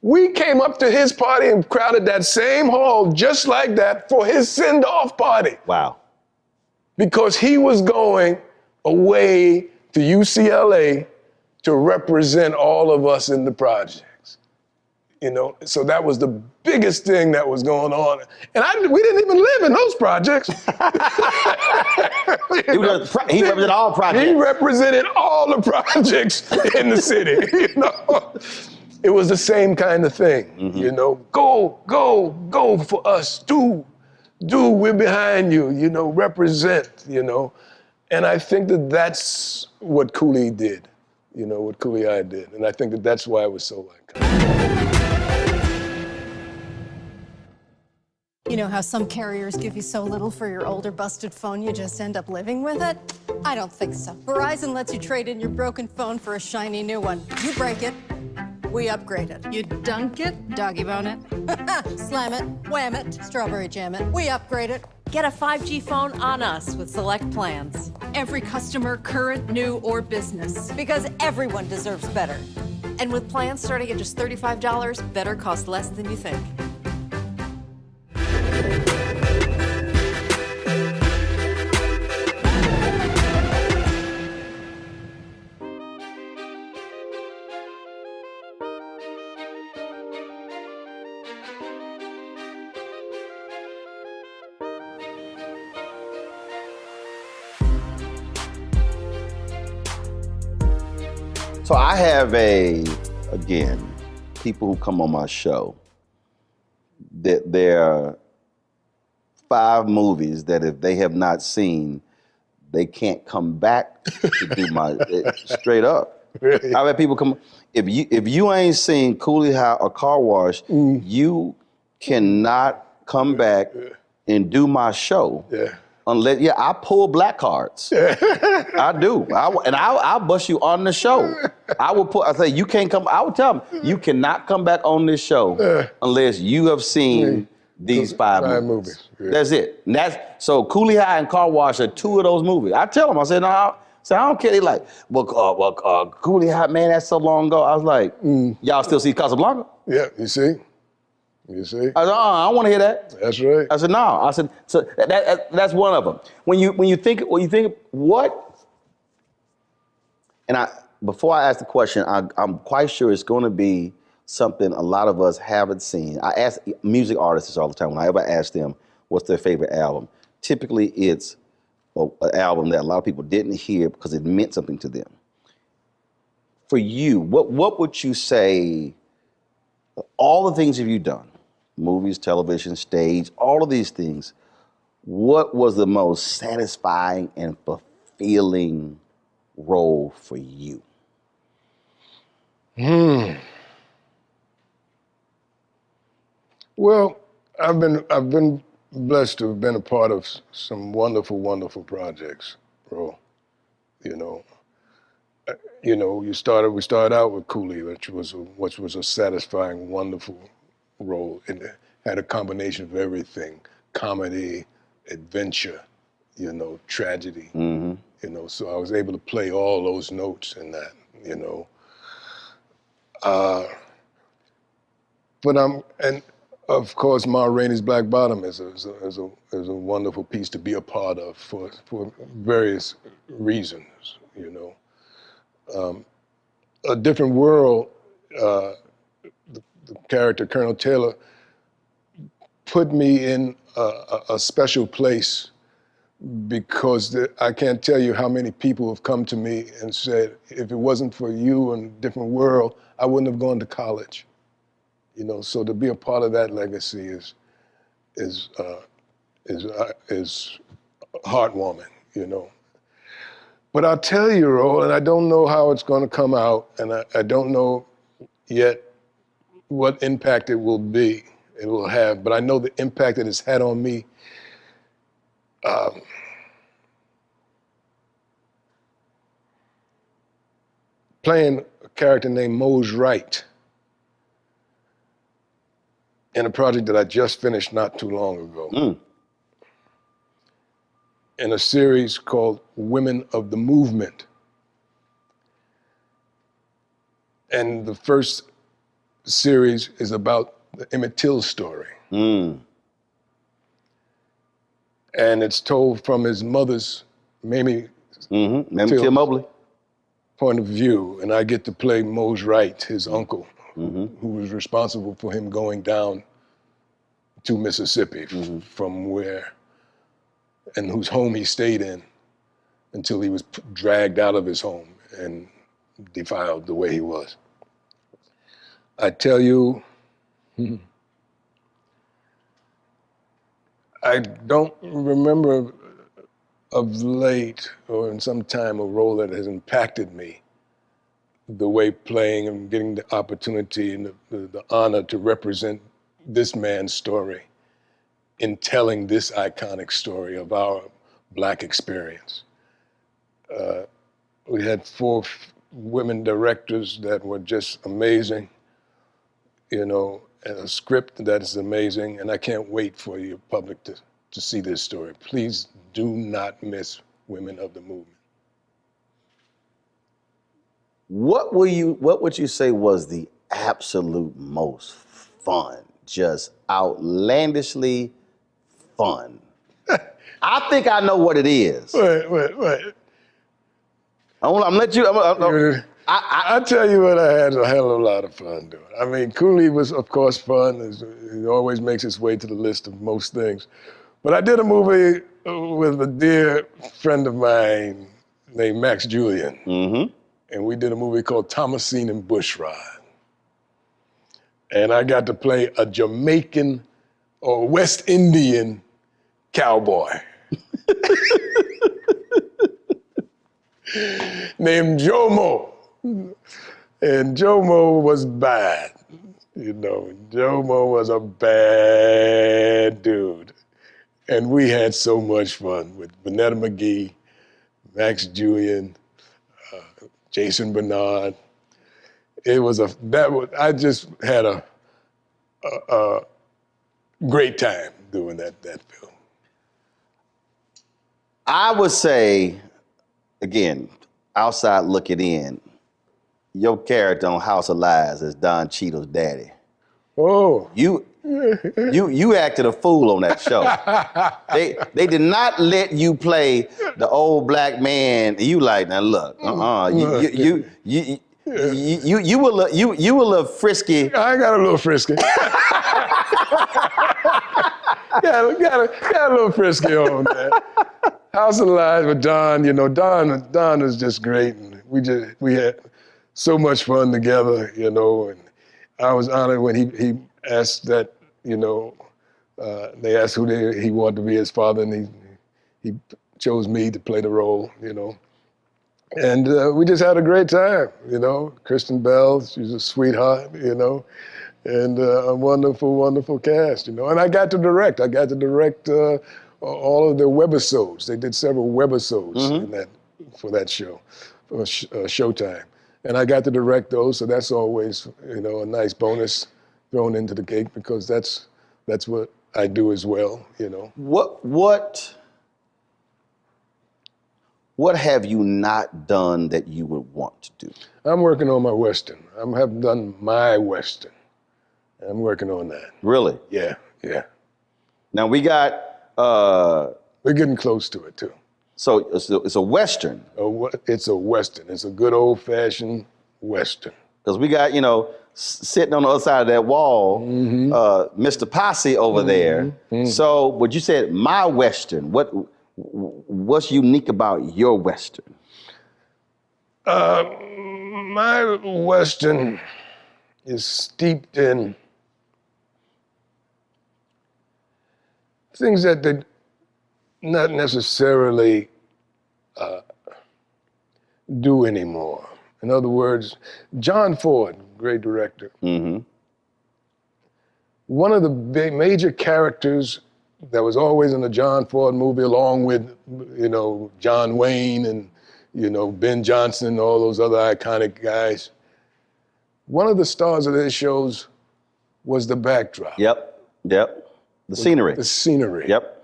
We came up to his party and crowded that same hall just like that for his send-off party. Wow. Because he was going away to UCLA to represent all of us in the projects. You know, so that was the biggest thing that was going on. And we didn't even live in those projects. He represented all projects. He represented all the projects in the city, you know. It was the same kind of thing, you know. Go for us, do, we're behind you, you know, represent, you know. And I think that that's what Cooley did, you know, what Cooley High did. And I think that that's why it was so iconic. You know how some carriers give you so little for your older busted phone you just end up living with it? I don't think so. Verizon lets you trade in your broken phone for a shiny new one. You break it, we upgrade it. You dunk it, doggy bone it. Slam it, wham it, strawberry jam it. We upgrade it. Get a 5G phone on us with select plans. Every customer, current, new, or business. Because everyone deserves better. And with plans starting at just $35, better costs less than you think. So I have again, people who come on my show, that there are 5 movies that if they have not seen, they can't come back to do my, straight up. Really? I've had people come, if you ain't seen Coolie High or Car Wash, you cannot come back and do my show. Yeah. Unless, I pull black cards. I do. I'll bust you on the show. I say, you can't come, I would tell them, you cannot come back on this show unless you have seen these 5 movies. Yeah. That's it. And so Coolie High and Car Wash are 2 of those movies. I tell them, I said, no, I don't care. They like, Coolie High, man, that's so long ago. I was like, y'all still see Casablanca? Yeah, you see? You see? I said, I don't want to hear that. That's right. I said, no. I said, so that's one of them. When you think what, and before I ask the question, I'm quite sure it's going to be something a lot of us haven't seen. I ask music artists all the time, when I ever ask them what's their favorite album, typically it's an album that a lot of people didn't hear because it meant something to them. For you, what would you say, all the things have you done? Movies, television, stage, all of these things. What was the most satisfying and fulfilling role for you? Well, I've been blessed to have been a part of some wonderful, wonderful projects, bro. We started out with Coolie, which was a satisfying, wonderful role. It had a combination of everything: comedy, adventure, tragedy. So I was able to play all those notes in that, and of course, Ma Rainey's Black Bottom is a wonderful piece to be a part of for various reasons, A Different World, the character Colonel Taylor put me in a special place because I can't tell you how many people have come to me and said, if it wasn't for you and A Different World, I wouldn't have gone to college. So to be a part of that legacy is heartwarming, But I'll tell you, Roland, I don't know how it's going to come out, and I don't know yet what impact it will have, but I know the impact that it's had on me. Playing a character named Mose Wright in a project that I just finished not too long ago. In a series called Women of the Movement. And the first series is about the Emmett Till story. And it's told from his mother's, Mamie Till Mobley, point of view. And I get to play Mose Wright, his uncle, who was responsible for him going down to Mississippi from where, and whose home he stayed in until he was dragged out of his home and defiled the way he was. I tell you, I don't remember of late or in some time a role that has impacted me the way playing and getting the opportunity and the honor to represent this man's story in telling this iconic story of our Black experience. We had 4 women directors that were just amazing, you know, and a script that is amazing, and I can't wait for your public to see this story. Please do not miss Women of the Movement. What would you say was the absolute most fun, just outlandishly fun? I think I know what it is. Wait. I'm gonna let you. I tell you what, I had a hell of a lot of fun doing. I mean, Cooley was, of course, fun. It always makes its way to the list of most things. But I did a movie with a dear friend of mine named Max Julian. Mm-hmm. And we did a movie called Thomasine and Bushrod. And I got to play a Jamaican or West Indian cowboy named Jomo. And Jomo was bad. You know, Jomo was a bad dude. And we had so much fun with Vanetta McGee, Max Julian, Jason Bernard. I just had a great time doing that film. I would say, again, outside looking in, your character on House of Lies is Don Cheadle's daddy. Oh. You acted a fool on that show. They did not let you play the old black man. You like, now look, you were a little frisky. I got a little frisky. got a little frisky on that. House of Lies with Don, you know, Don was just great, and we had so much fun together, you know, and I was honored when he asked that, you know, they asked who he wanted to be his father, and he chose me to play the role, you know. And we just had a great time, you know. Kristen Bell, she's a sweetheart, you know, and a wonderful, wonderful cast, you know. And I got to direct all of their webisodes. They did several webisodes for that show, for Showtime. And I got to direct those, so that's always, you know, a nice bonus thrown into the cake, because that's what I do as well, you know. What have you not done that you would want to do? I'm working on my Western. I haven't done my Western. I'm working on that. Really? Yeah. Now we got... we're getting close to it, too. So it's a Western. It's a Western. It's a good old-fashioned Western. Because we got, you know, sitting on the other side of that wall, Mr. Posse over there. So, but you said my Western. What's unique about your Western? My Western is steeped in things that they not necessarily do anymore. In other words, John Ford, great director. One of the major characters that was always in a John Ford movie, along with, you know, John Wayne and, you know, Ben Johnson and all those other iconic guys. One of the stars of their shows was the backdrop. Yep. The scenery. The scenery. Yep.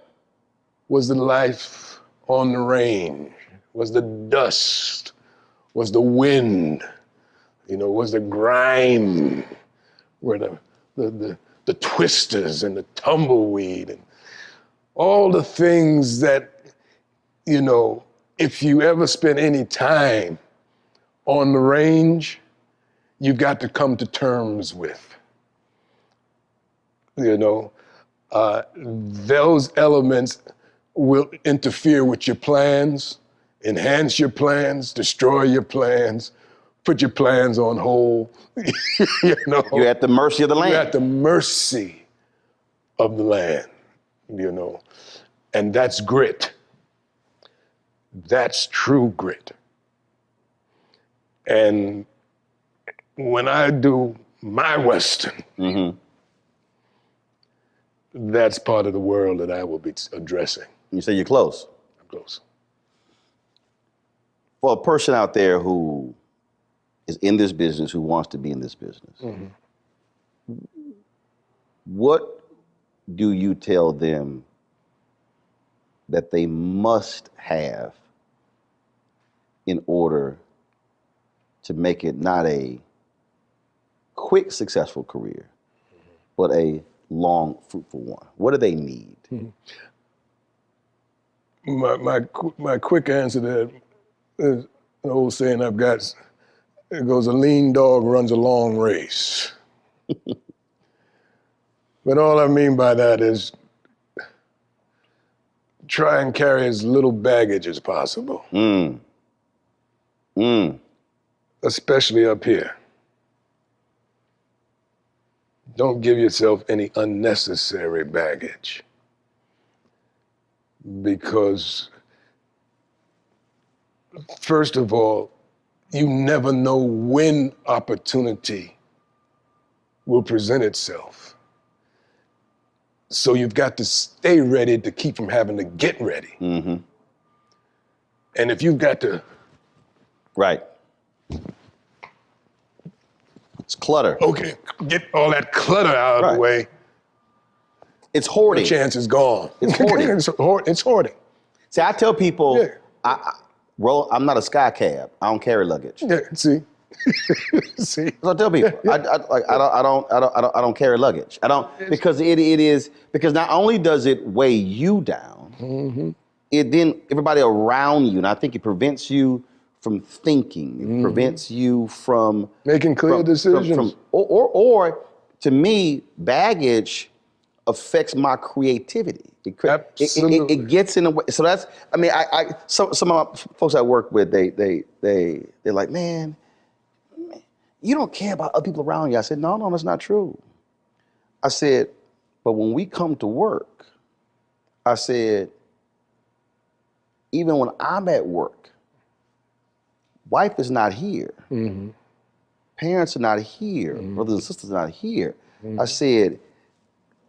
Was the life on the range, was the dust, was the wind, you know, was the grime, were the twisters and the tumbleweed and all the things that, you know, if you ever spend any time on the range, you've got to come to terms with. You know, those elements will interfere with your plans, enhance your plans, destroy your plans, put your plans on hold. You know, you're at the mercy of the land. You're at the mercy of the land, you know. And that's grit. That's true grit. And when I do my Western, that's part of the world that I will be addressing. You say you're close. I'm close. For a person out there who is in this business, who wants to be in this business, what do you tell them that they must have in order to make it not a quick, successful career, but a long, fruitful one? What do they need? My quick answer to that is an old saying I've got. It goes, a lean dog runs a long race. But all I mean by that is try and carry as little baggage as possible. Especially up here. Don't give yourself any unnecessary baggage. Because, first of all, you never know when opportunity will present itself. So you've got to stay ready to keep from having to get ready. And if you've got to... Right. It's clutter. Okay, get all that clutter out of the way. It's hoarding. The chance is gone. It's hoarding. It's hoarding. See, I tell people, I'm not a sky cab. I don't carry luggage. Yeah, see. See. So I tell people, I don't carry luggage. I don't, because because not only does it weigh you down, it then everybody around you, and I think it prevents you from thinking. It prevents you from making clear decisions. Or to me, baggage affects my creativity. Absolutely. It gets in the way. So that's, I mean, some of my folks I work with, they're like, man, you don't care about other people around you. I said, no, that's not true. I said, but when we come to work, I said, even when I'm at work, wife is not here. Parents are not here. Brothers and sisters are not here. I said,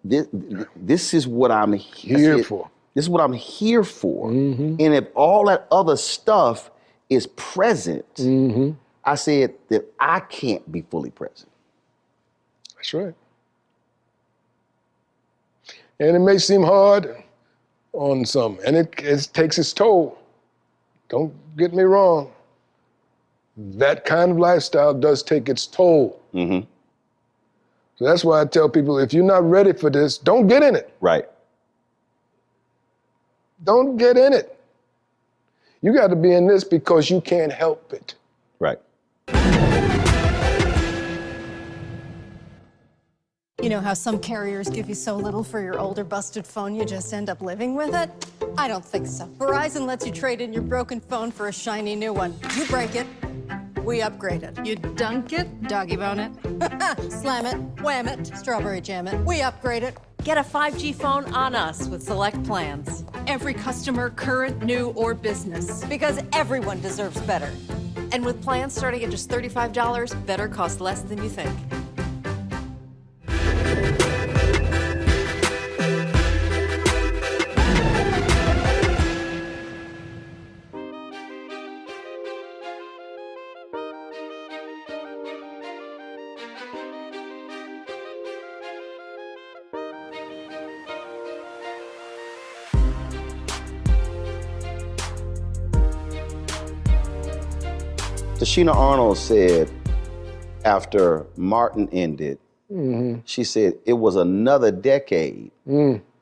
this is what I'm here for. This is what I'm here for. And if all that other stuff is present, I said that I can't be fully present. That's right. And it may seem hard on some, and it takes its toll. Don't get me wrong. That kind of lifestyle does take its toll. So that's why I tell people, if you're not ready for this, don't get in it. Right. Don't get in it. You got to be in this because you can't help it. Right. You know how some carriers give you so little for your older busted phone you just end up living with it? I don't think so. Verizon lets you trade in your broken phone for a shiny new one. You break it, we upgrade it. You dunk it, doggy bone it. Slam it, wham it, strawberry jam it. We upgrade it. Get a 5G phone on us with select plans. Every customer, current, new, or business. Because everyone deserves better. And with plans starting at just $35, better costs less than you think. Tashina Arnold said after Martin ended, she said it was another decade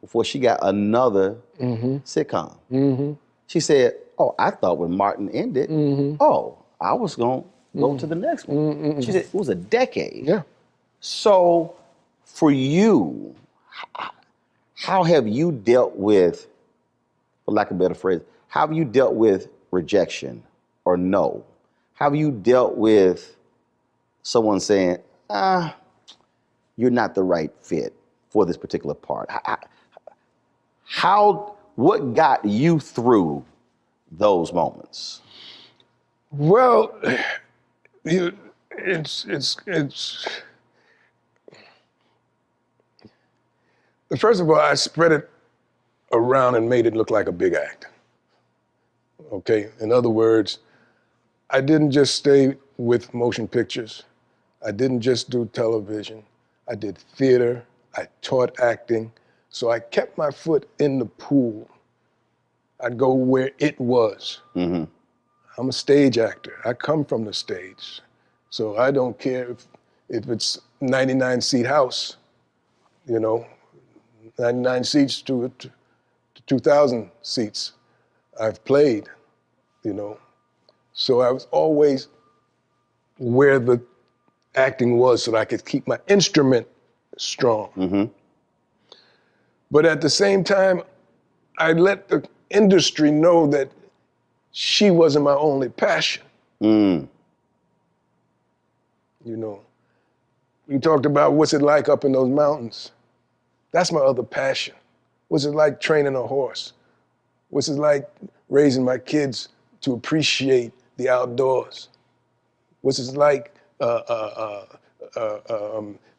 before she got another sitcom. She said, oh, I thought when Martin ended, I was going to go to the next one. She said it was a decade. Yeah. So for you, how have you dealt with, for lack of a better phrase, how have you dealt with rejection or no? How have you dealt with someone saying, you're not the right fit for this particular part? What got you through those moments? Well, it's First of all, I spread it around and made it look like a big act. Okay, in other words, I didn't just stay with motion pictures. I didn't just do television. I did theater. I taught acting. So I kept my foot in the pool. I'd go where it was. Mm-hmm. I'm a stage actor. I come from the stage. So I don't care if it's 99-seat house, 99 seats to 2,000 seats. I've played, So I was always where the acting was so that I could keep my instrument strong. Mm-hmm. But at the same time, I let the industry know that she wasn't my only passion. Mm. We talked about what's it like up in those mountains. That's my other passion. What's it like training a horse? What's it like raising my kids to appreciate the outdoors? What's it like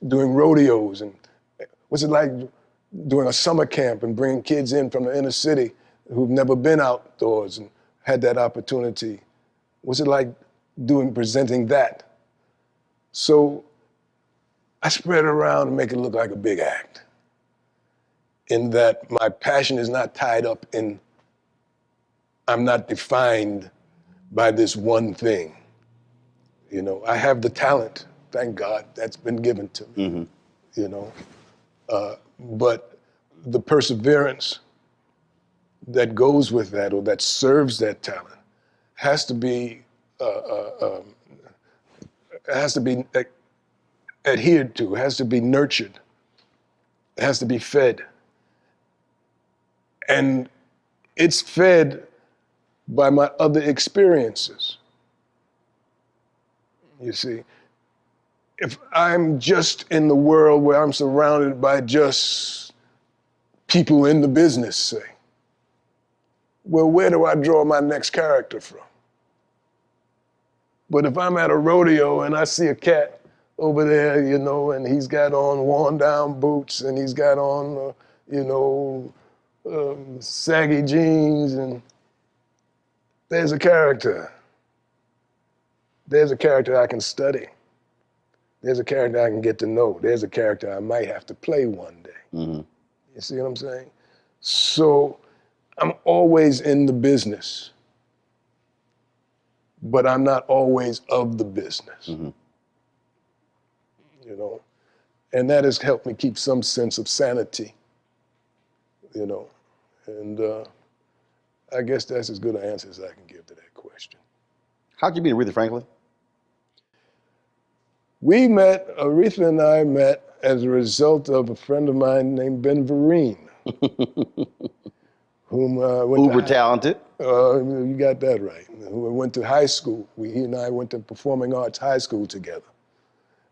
doing rodeos? And what's it like doing a summer camp and bringing kids in from the inner city who've never been outdoors and had that opportunity? What's it like presenting that? So I spread it around and make it look like a big act, in that my passion is not tied up in, I'm not defined by this one thing. I have the talent, thank God, that's been given to me, but the perseverance that goes with that or that serves that talent has to be adhered to, has to be nurtured, has to be fed. And it's fed by my other experiences. You see, if I'm just in the world where I'm surrounded by just people in the business, say, well, where do I draw my next character from? But if I'm at a rodeo and I see a cat over there, and he's got on worn down boots and he's got on, saggy jeans, and there's a character. There's a character I can study. There's a character I can get to know. There's a character I might have to play one day. Mm-hmm. You see what I'm saying? So I'm always in the business, but I'm not always of the business. Mm-hmm. And that has helped me keep some sense of sanity, and I guess that's as good an answer as I can give to that question. How'd you meet Aretha Franklin? Aretha and I met as a result of a friend of mine named Ben Vereen, whom uber talented. You got that right. Who went to high school. He and I went to Performing Arts High School together.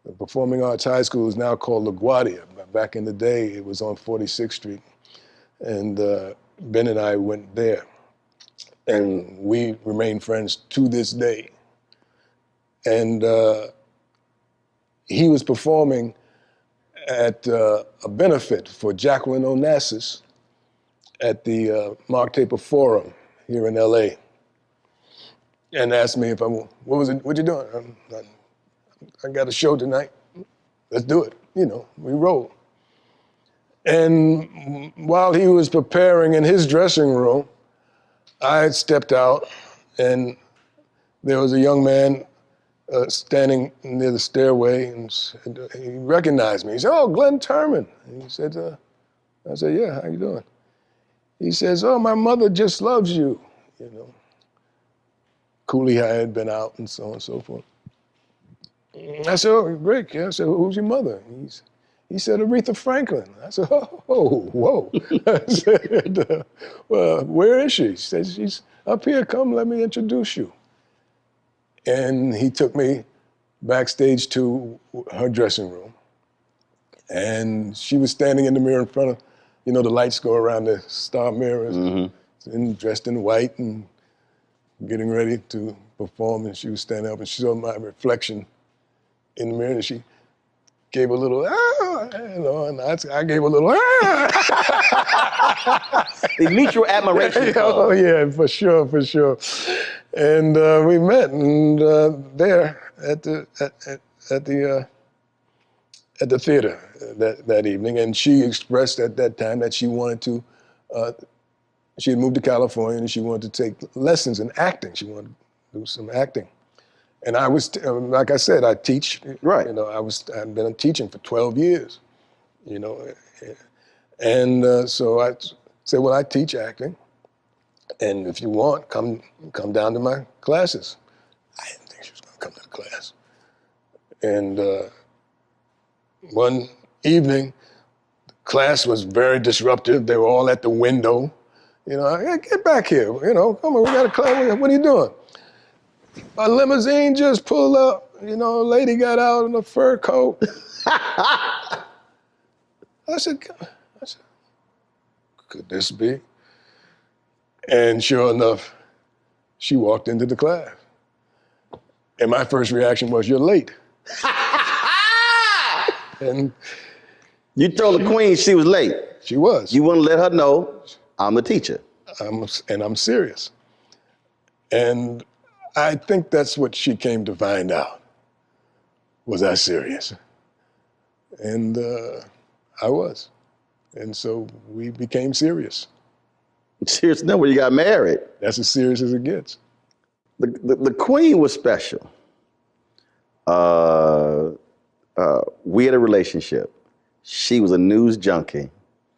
The Performing Arts High School is now called LaGuardia. Back in the day, it was on 46th Street. And Ben and I went there. And we remain friends to this day. And he was performing at a benefit for Jacqueline Onassis at the Mark Taper Forum here in LA. And asked me if what you doing? I got a show tonight. Let's do it. We roll. And while he was preparing in his dressing room, I stepped out and there was a young man standing near the stairway, and he recognized me. He said, "Oh, Glynn Turman." And he said, I said, "Yeah, how you doing?" He says, "Oh, my mother just loves you." Cooley had been out and so on and so forth. I said, "Oh, great." I said, "Who's your mother?" He said, "Aretha Franklin." I said, "Oh, whoa." I said, "Well, where is she?" She said, "She's up here. Come, let me introduce you." And he took me backstage to her dressing room. And she was standing in the mirror in front of, the lights go around the star mirrors, and dressed in white and getting ready to perform. And she was standing up and she saw my reflection in the mirror, and she gave a little, and I gave a little, The mutual admiration. Oh yeah, for sure. And we met and there at the theater that evening, and she expressed at that time that she wanted to. She had moved to California and she wanted to take lessons in acting. She wanted to do some acting. And I was, like I said, I teach. Right. I'd been teaching for 12 years, And so I said, well, I teach acting. And if you want, come down to my classes. I didn't think she was going to come to the class. And one evening, the class was very disruptive. They were all at the window. Hey, get back here. Come on, we got a class. What are you doing? A limousine just pulled up. A lady got out in a fur coat. I said, could this be? And sure enough, she walked into the class. And my first reaction was, you're late. And you told the queen she was late. She was. You wouldn't let her know I'm the teacher. I'm serious. And I think that's what she came to find out. Was I serious? And I was. And so we became serious. Serious enough when you got married. That's as serious as it gets. The queen was special. We had a relationship. She was a news junkie.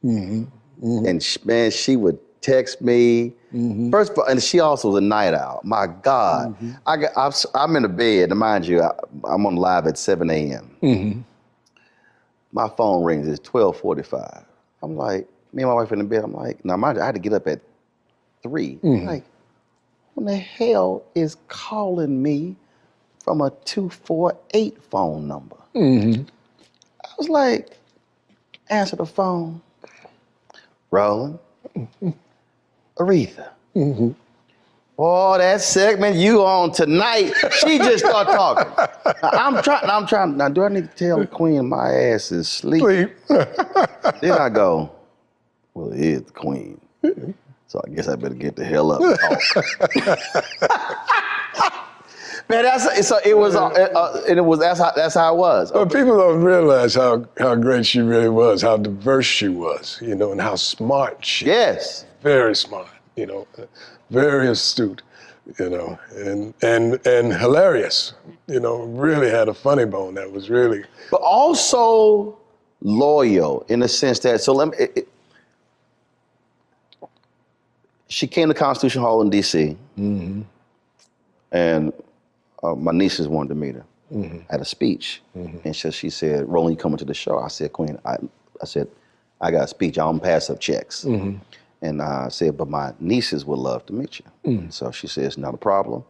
Mm-hmm. Mm-hmm. And man, she would text me. Mm-hmm. First of all, and she also was a night owl. My God. Mm-hmm. I'm in the bed, and mind you, I'm on live at 7 a.m. Mm-hmm. My phone rings, it's 12:45. I'm like, me and my wife in the bed, I'm like, now mind you, I had to get up at 3. Mm-hmm. I'm like, when the hell is calling me from a 248 phone number? Mm-hmm. I was like, answer the phone. Roland, Aretha. Mm-hmm. Oh, that segment you on tonight, she just started talking. I'm trying, now do I need to tell the queen my ass is asleep? Then I go, well, it is the queen. Mm-hmm. So I guess I better get the hell up and talk. Man, that's how it was. But people don't realize how great she really was, how diverse she was, and how smart she was. Yes. Very smart, very astute, and hilarious, really had a funny bone that was really. But also loyal in the sense that, she came to Constitution Hall in D.C. Mm-hmm. and my nieces wanted to meet her at a speech. Mm-hmm. And so she said, Roland, you coming to the show? I said, Queen, I said, I got a speech. I don't pass up checks. Mm-hmm. And I said, but my nieces would love to meet you. Mm-hmm. So she said, it's not a problem.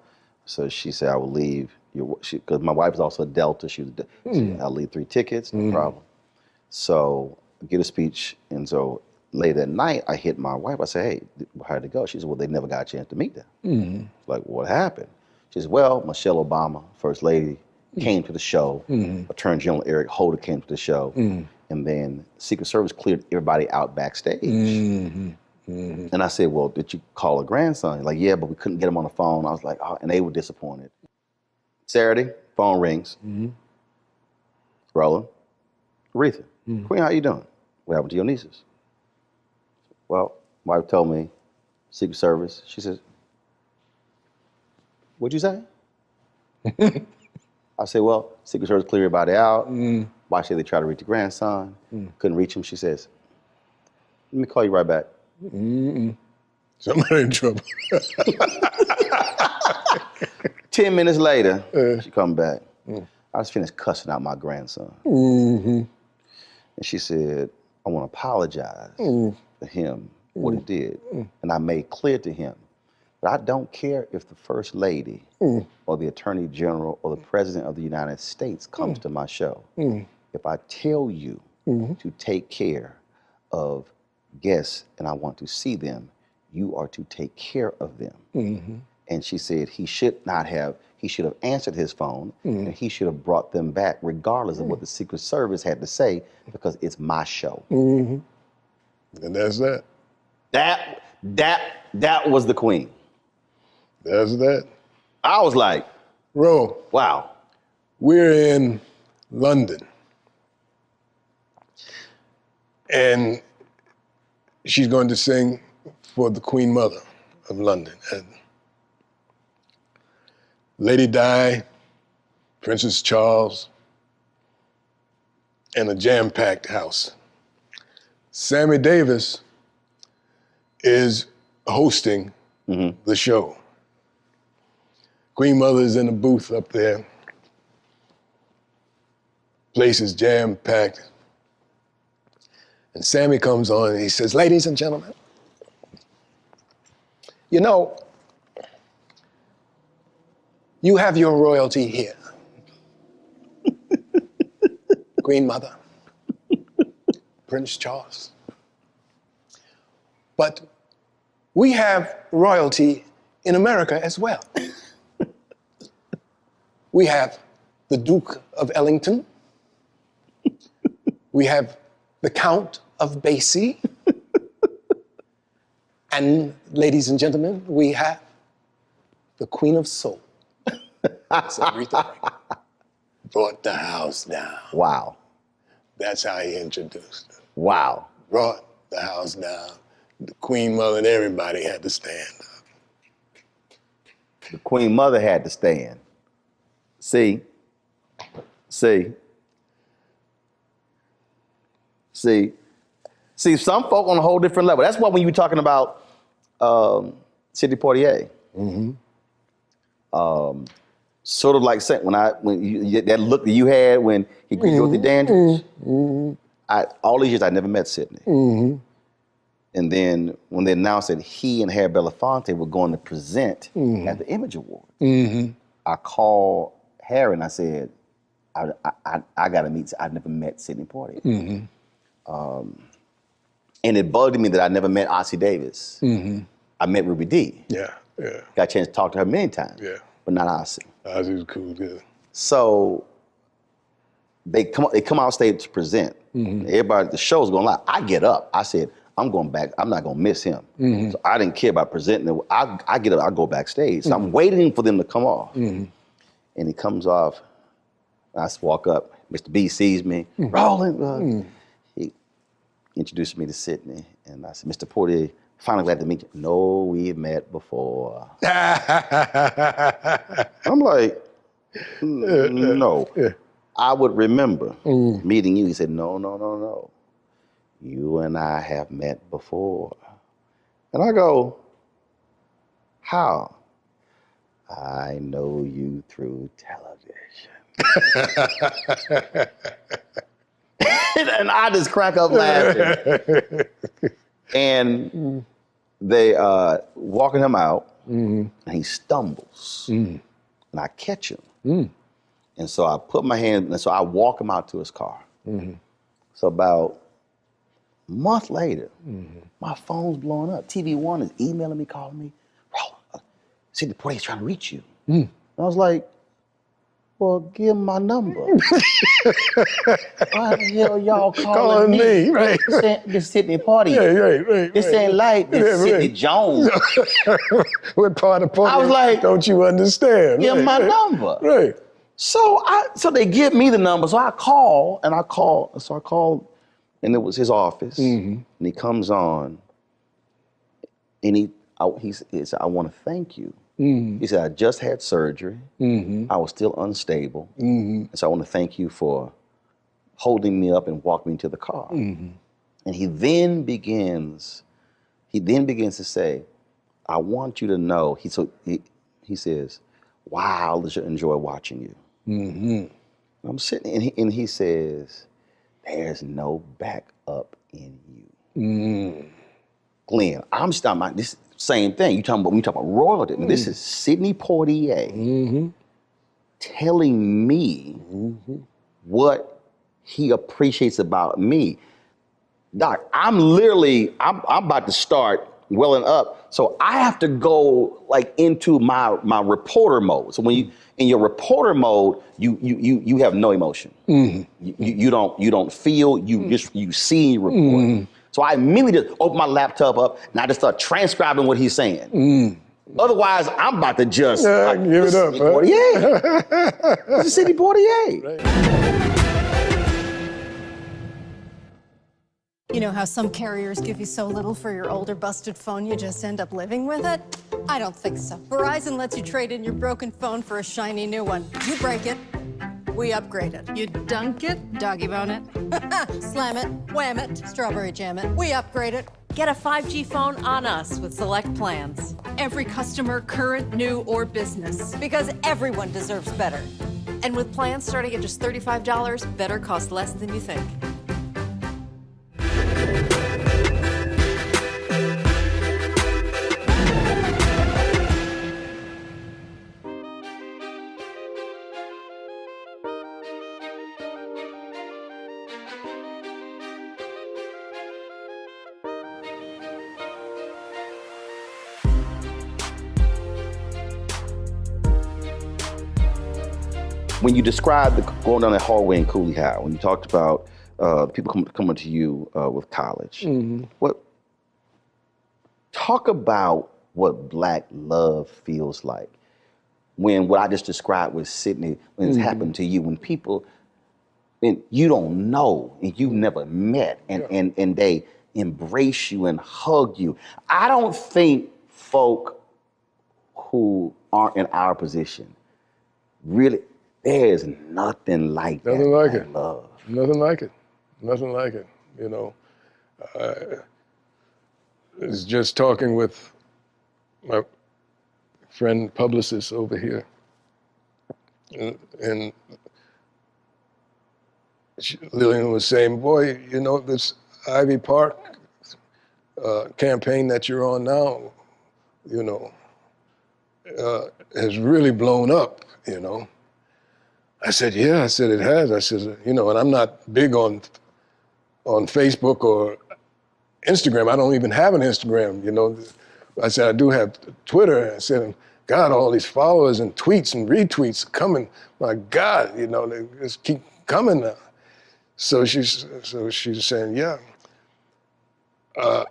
So she said, I will leave, because my wife is also a Delta. She said, I'll leave 3 tickets, no problem. So I get a speech. And so later that night, I hit my wife. I said, hey, how'd it go? She said, well, they never got a chance to meet them. Mm-hmm. Like, what happened? She says, well, Michelle Obama, First Lady, came to the show. Mm-hmm. Attorney General Eric Holder came to the show. Mm-hmm. And then Secret Service cleared everybody out backstage. Mm-hmm. Mm-hmm. And I said, well, did you call her grandson? Like, yeah, but we couldn't get him on the phone. I was like, oh, and they were disappointed. Saturday, phone rings. Mm-hmm. Roland, Aretha, Queen, how you doing? What happened to your nieces? Well, my wife told me, Secret Service, she says, what'd you say? I said, well, Secret Service cleared everybody out. Why should they try to reach the grandson? Couldn't reach him. She says, let me call you right back. Somebody in trouble. 10 minutes later, she come back. I was finished cussing out my grandson. Mm-hmm. And she said, I want to apologize to him what he did. And I made clear to him that I don't care if the First Lady or the Attorney General or the President of the United States comes to my show. If I tell you to take care of guests and I want to see them, you are to take care of them. And she said he should have answered his phone, and he should have brought them back regardless of what the Secret Service had to say, because it's my show. And that's that. That was the queen. That's that. I was like, Ro, wow. We're in London. And she's going to sing for the Queen Mother of London. And Lady Di, Princess Charles, and a jam-packed house. Sammy Davis is hosting the show. Queen Mother is in the booth up there. Place is jam-packed. And Sammy comes on and he says, ladies and gentlemen, you know, you have your royalty here. Queen Mother, Prince Charles. But we have royalty in America as well. We have the Duke of Ellington. We have the Count of Basie. And ladies and gentlemen, we have the Queen of Soul. So Aretha brought the house down. Wow. That's how he introduced her. Wow. Brought the house down. The Queen Mother and everybody had to stand up. The Queen Mother had to stand. See, some folk on a whole different level. That's why when you were talking about Sidney Poitier, sort of like that look that you had when he greeted Dorothy Dandridge. All these years I never met Sidney. And then when they announced that he and Harry Belafonte were going to present at the Image Awards, I called Harry and I said, I got to meet. I've never met Sidney Poitier. And it bugged me that I never met Ossie Davis. I met Ruby Dee. Yeah. Got a chance to talk to her many times. Yeah. But not Ossie. Ossie was cool, good. So they come out stage to present. Everybody, the show's going live. I get up. I said, I'm going back. I'm not going to miss him. So I didn't care about presenting. I get up. I go backstage. So I'm waiting for them to come off. And he comes off. I walk up. Mr. B sees me. Roland. He introduced me to Sidney. And I said, Mr. Poitier, finally glad to meet you. No, we've met before. I'm like, no. I would remember meeting you. He said, no. You and I have met before. And I go, how? I know you through television. And I just crack up laughing. And they walking him out, and he stumbles. And I catch him. And so I put my hand, and so I walk him out to his car. So about a month later, my phone's blowing up. TV One is emailing me, calling me, Roland, Sidney Poitier's trying to reach you. And I was like, well, give him my number. Why the hell y'all calling me? Right. This Sidney Poitier. Right. This ain't like this Sidney Jones. What part of Poitier I was like, don't you understand? Give him my number. Right. So they give me the number. So I call, and it was his office. And he comes on, and he said, I want to thank you. He said, I just had surgery. I was still unstable. And so I want to thank you for holding me up and walking me to the car. And he then begins to say, I want you to know, he says, wow, I enjoy watching you. I'm sitting, and he says, there's no backup in you. Glynn, I'm talking about this same thing. When you talk about royalty, this is Sidney Poitier telling me what he appreciates about me. Doc, I'm about to start welling up. So I have to go like into my reporter mode. So when you in your reporter mode, you have no emotion. You don't feel. You see, you report. So I immediately just open my laptop up and I just start transcribing what he's saying. Otherwise, I'm about to just give it up. This is Sidney Poitier. Right. You know how some carriers give you so little for your older busted phone you just end up living with it? I don't think so. Verizon lets you trade in your broken phone for a shiny new one. You break it, we upgrade it. You dunk it, doggy bone it. Slam it, wham it, strawberry jam it. We upgrade it. Get a 5G phone on us with select plans. Every customer, current, new, or business. Because everyone deserves better. And with plans starting at just $35, better costs less than you think. When you described going down that hallway in Cooley High, when you talked about people coming to you with college, talk about what Black love feels like when what I just described with Sydney, when it's happened to you, when people, and you don't know and you've never met and they embrace you and hug you. I don't think folk who aren't in our position really, there's nothing like that. Nothing like it. Love. Nothing like it. Nothing like it. You know, I was just talking with my friend publicist over here, and Lillian was saying, "Boy, you know, this Ivy Park campaign that you're on now, you know, has really blown up. You know." I said, yeah, I said, it has. I said, you know, and I'm not big on Facebook or Instagram. I don't even have an Instagram, you know. I said, I do have Twitter. I said, God, all these followers and tweets and retweets coming. My God, you know, they just keep coming now. So she's saying, yeah, a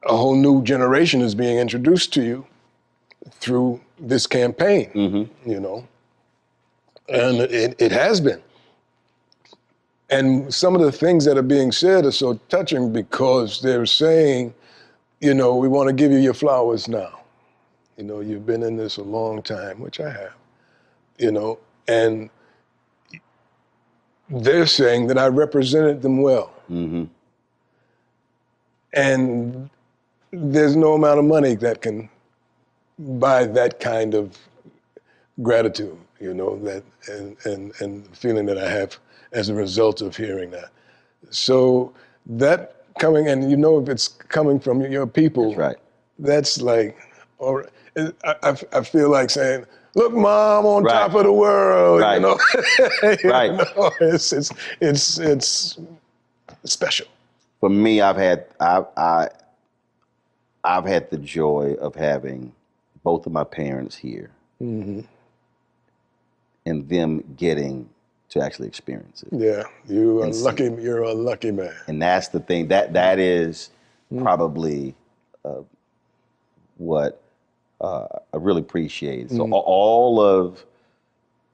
whole new generation is being introduced to you through this campaign, you know. And it has been. And some of the things that are being said are so touching because they're saying, you know, we want to give you your flowers now. You know, you've been in this a long time, which I have, you know, and they're saying that I represented them well. And there's no amount of money that can buy that kind of gratitude, you know, that and the feeling that I have as a result of hearing that. So that coming, and you know, if it's coming from your people, that's right. That's like, or I feel like saying, look, Mom, on top of the world, you know. You know, it's special. For me, I've had the joy of having both of my parents here. And them getting to actually experience it. Yeah, you're a lucky man. And that's the thing, that is probably what I really appreciate. So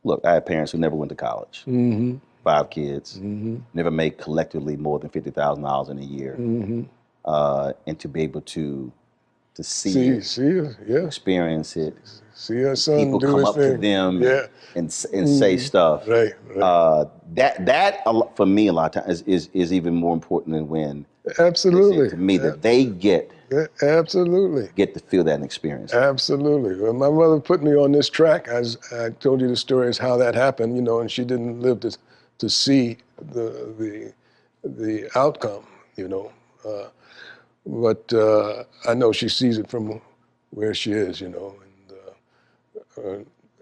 look, I had parents who never went to college. 5 kids, never made collectively more than $50,000 in a year. And to be able to see it, experience it. See your son people do come his up thing. to them and say stuff. Right. That for me a lot of times is even more important than when. Absolutely. To me, that they get to feel that and experience. Absolutely. Well, my mother put me on this track. As I told you the story is how that happened, you know, and she didn't live to see the outcome, you know. But I know she sees it from where she is, you know.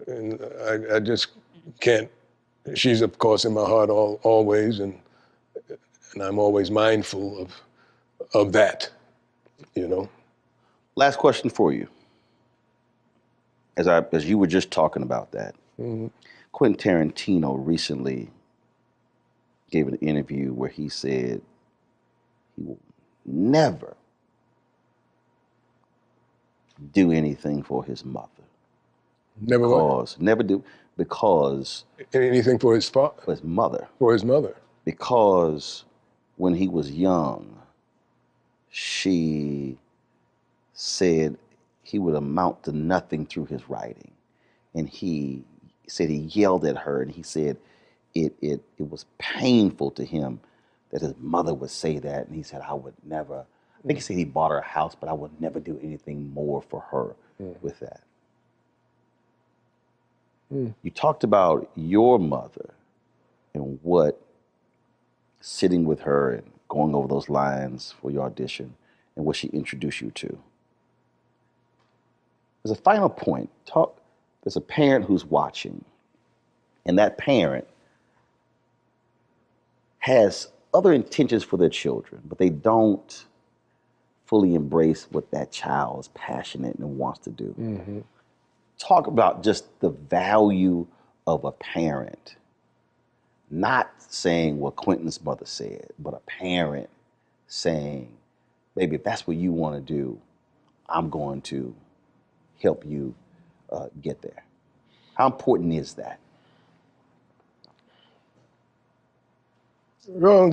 And I just can't. She's of course in my heart always, and I'm always mindful of that, you know. Last question for you. As you were just talking about that, Quentin Tarantino recently gave an interview where he said he will never do anything for his mother. Never what? Never do, because... Anything for his father? For his mother. For his mother. Because when he was young, she said he would amount to nothing through his writing. And he said he yelled at her, and he said it was painful to him that his mother would say that. And he said, I would never, I think he said he bought her a house, but I would never do anything more for her with that. You talked about your mother and what sitting with her and going over those lines for your audition and what she introduced you to. As a final point, there's a parent who's watching, and that parent has other intentions for their children, but they don't fully embrace what that child is passionate and wants to do. Talk about just the value of a parent, not saying what Quentin's mother said, but a parent saying, baby, if that's what you want to do, I'm going to help you get there. How important is that? Well,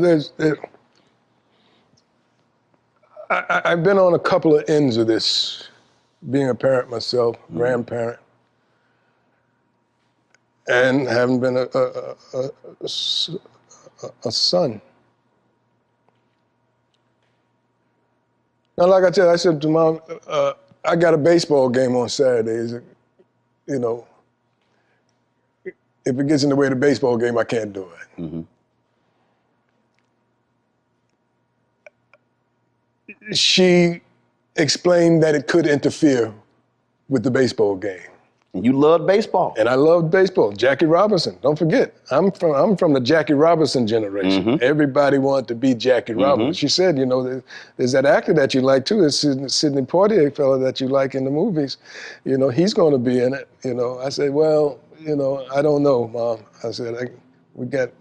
I've been on a couple of ends of this, being a parent myself, grandparent, and having been a son. Now, like I said to Mom, I got a baseball game on Saturdays. You know, if it gets in the way of the baseball game, I can't do it. She explained that it could interfere with the baseball game. And you loved baseball. And I loved baseball. Jackie Robinson, don't forget, I'm from the Jackie Robinson generation. Everybody wanted to be Jackie Robinson. She said, you know, there's that actor that you like too, there's Sidney Poitier fellow that you like in the movies. You know, he's going to be in it. You know, I said, well, you know, I don't know, Mom. I said, we got,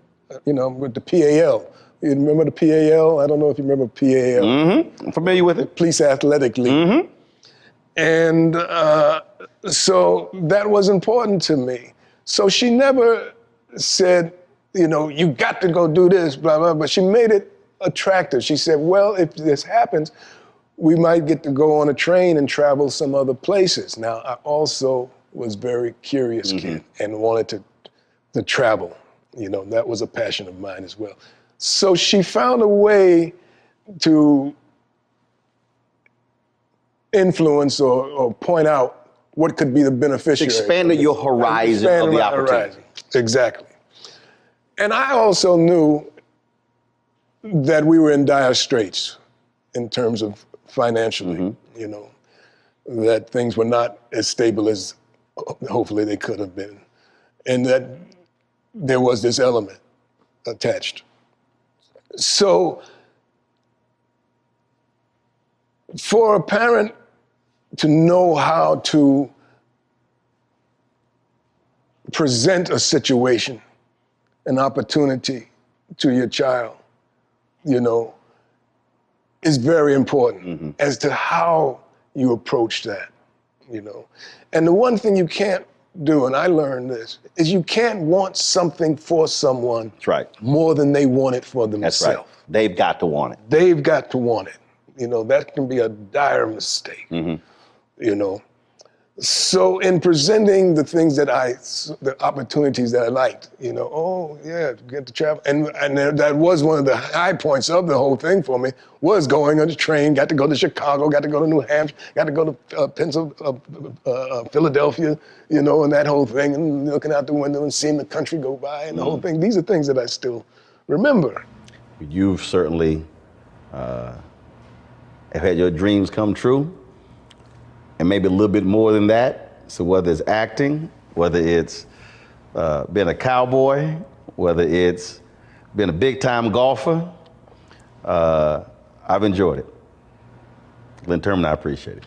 you know, with the PAL. You remember the PAL? I don't know if you remember PAL. I'm familiar with it. Police Athletic League. And so that was important to me. So she never said, you know, you got to go do this, blah, blah, but she made it attractive. She said, well, if this happens, we might get to go on a train and travel some other places. Now, I also was very curious kid and wanted to travel. You know, that was a passion of mine as well. So she found a way to influence or point out what could be the beneficiary. Expanded your horizon of the opportunity. Exactly. And I also knew that we were in dire straits in terms of financially, you know, that things were not as stable as hopefully they could have been. And that there was this element attached. So for a parent to know how to present a situation, an opportunity to your child, you know, is very important as to how you approach that, you know. And the one thing you can't do, and I learned this, is you can't want something for someone more than they want it for themselves. That's right. They've got to want it. They've got to want it. You know, that can be a dire mistake, you know. So in presenting the things that the opportunities that I liked, you know, oh yeah, get to travel. And that was one of the high points of the whole thing for me, was going on the train, got to go to Chicago, got to go to New Hampshire, got to go to Philadelphia, you know, and that whole thing, and looking out the window and seeing the country go by and the whole thing. These are things that I still remember. You've certainly have had your dreams come true, and maybe a little bit more than that. So whether it's acting, whether it's being a cowboy, whether it's being a big-time golfer, I've enjoyed it. Glynn Turman, I appreciate it.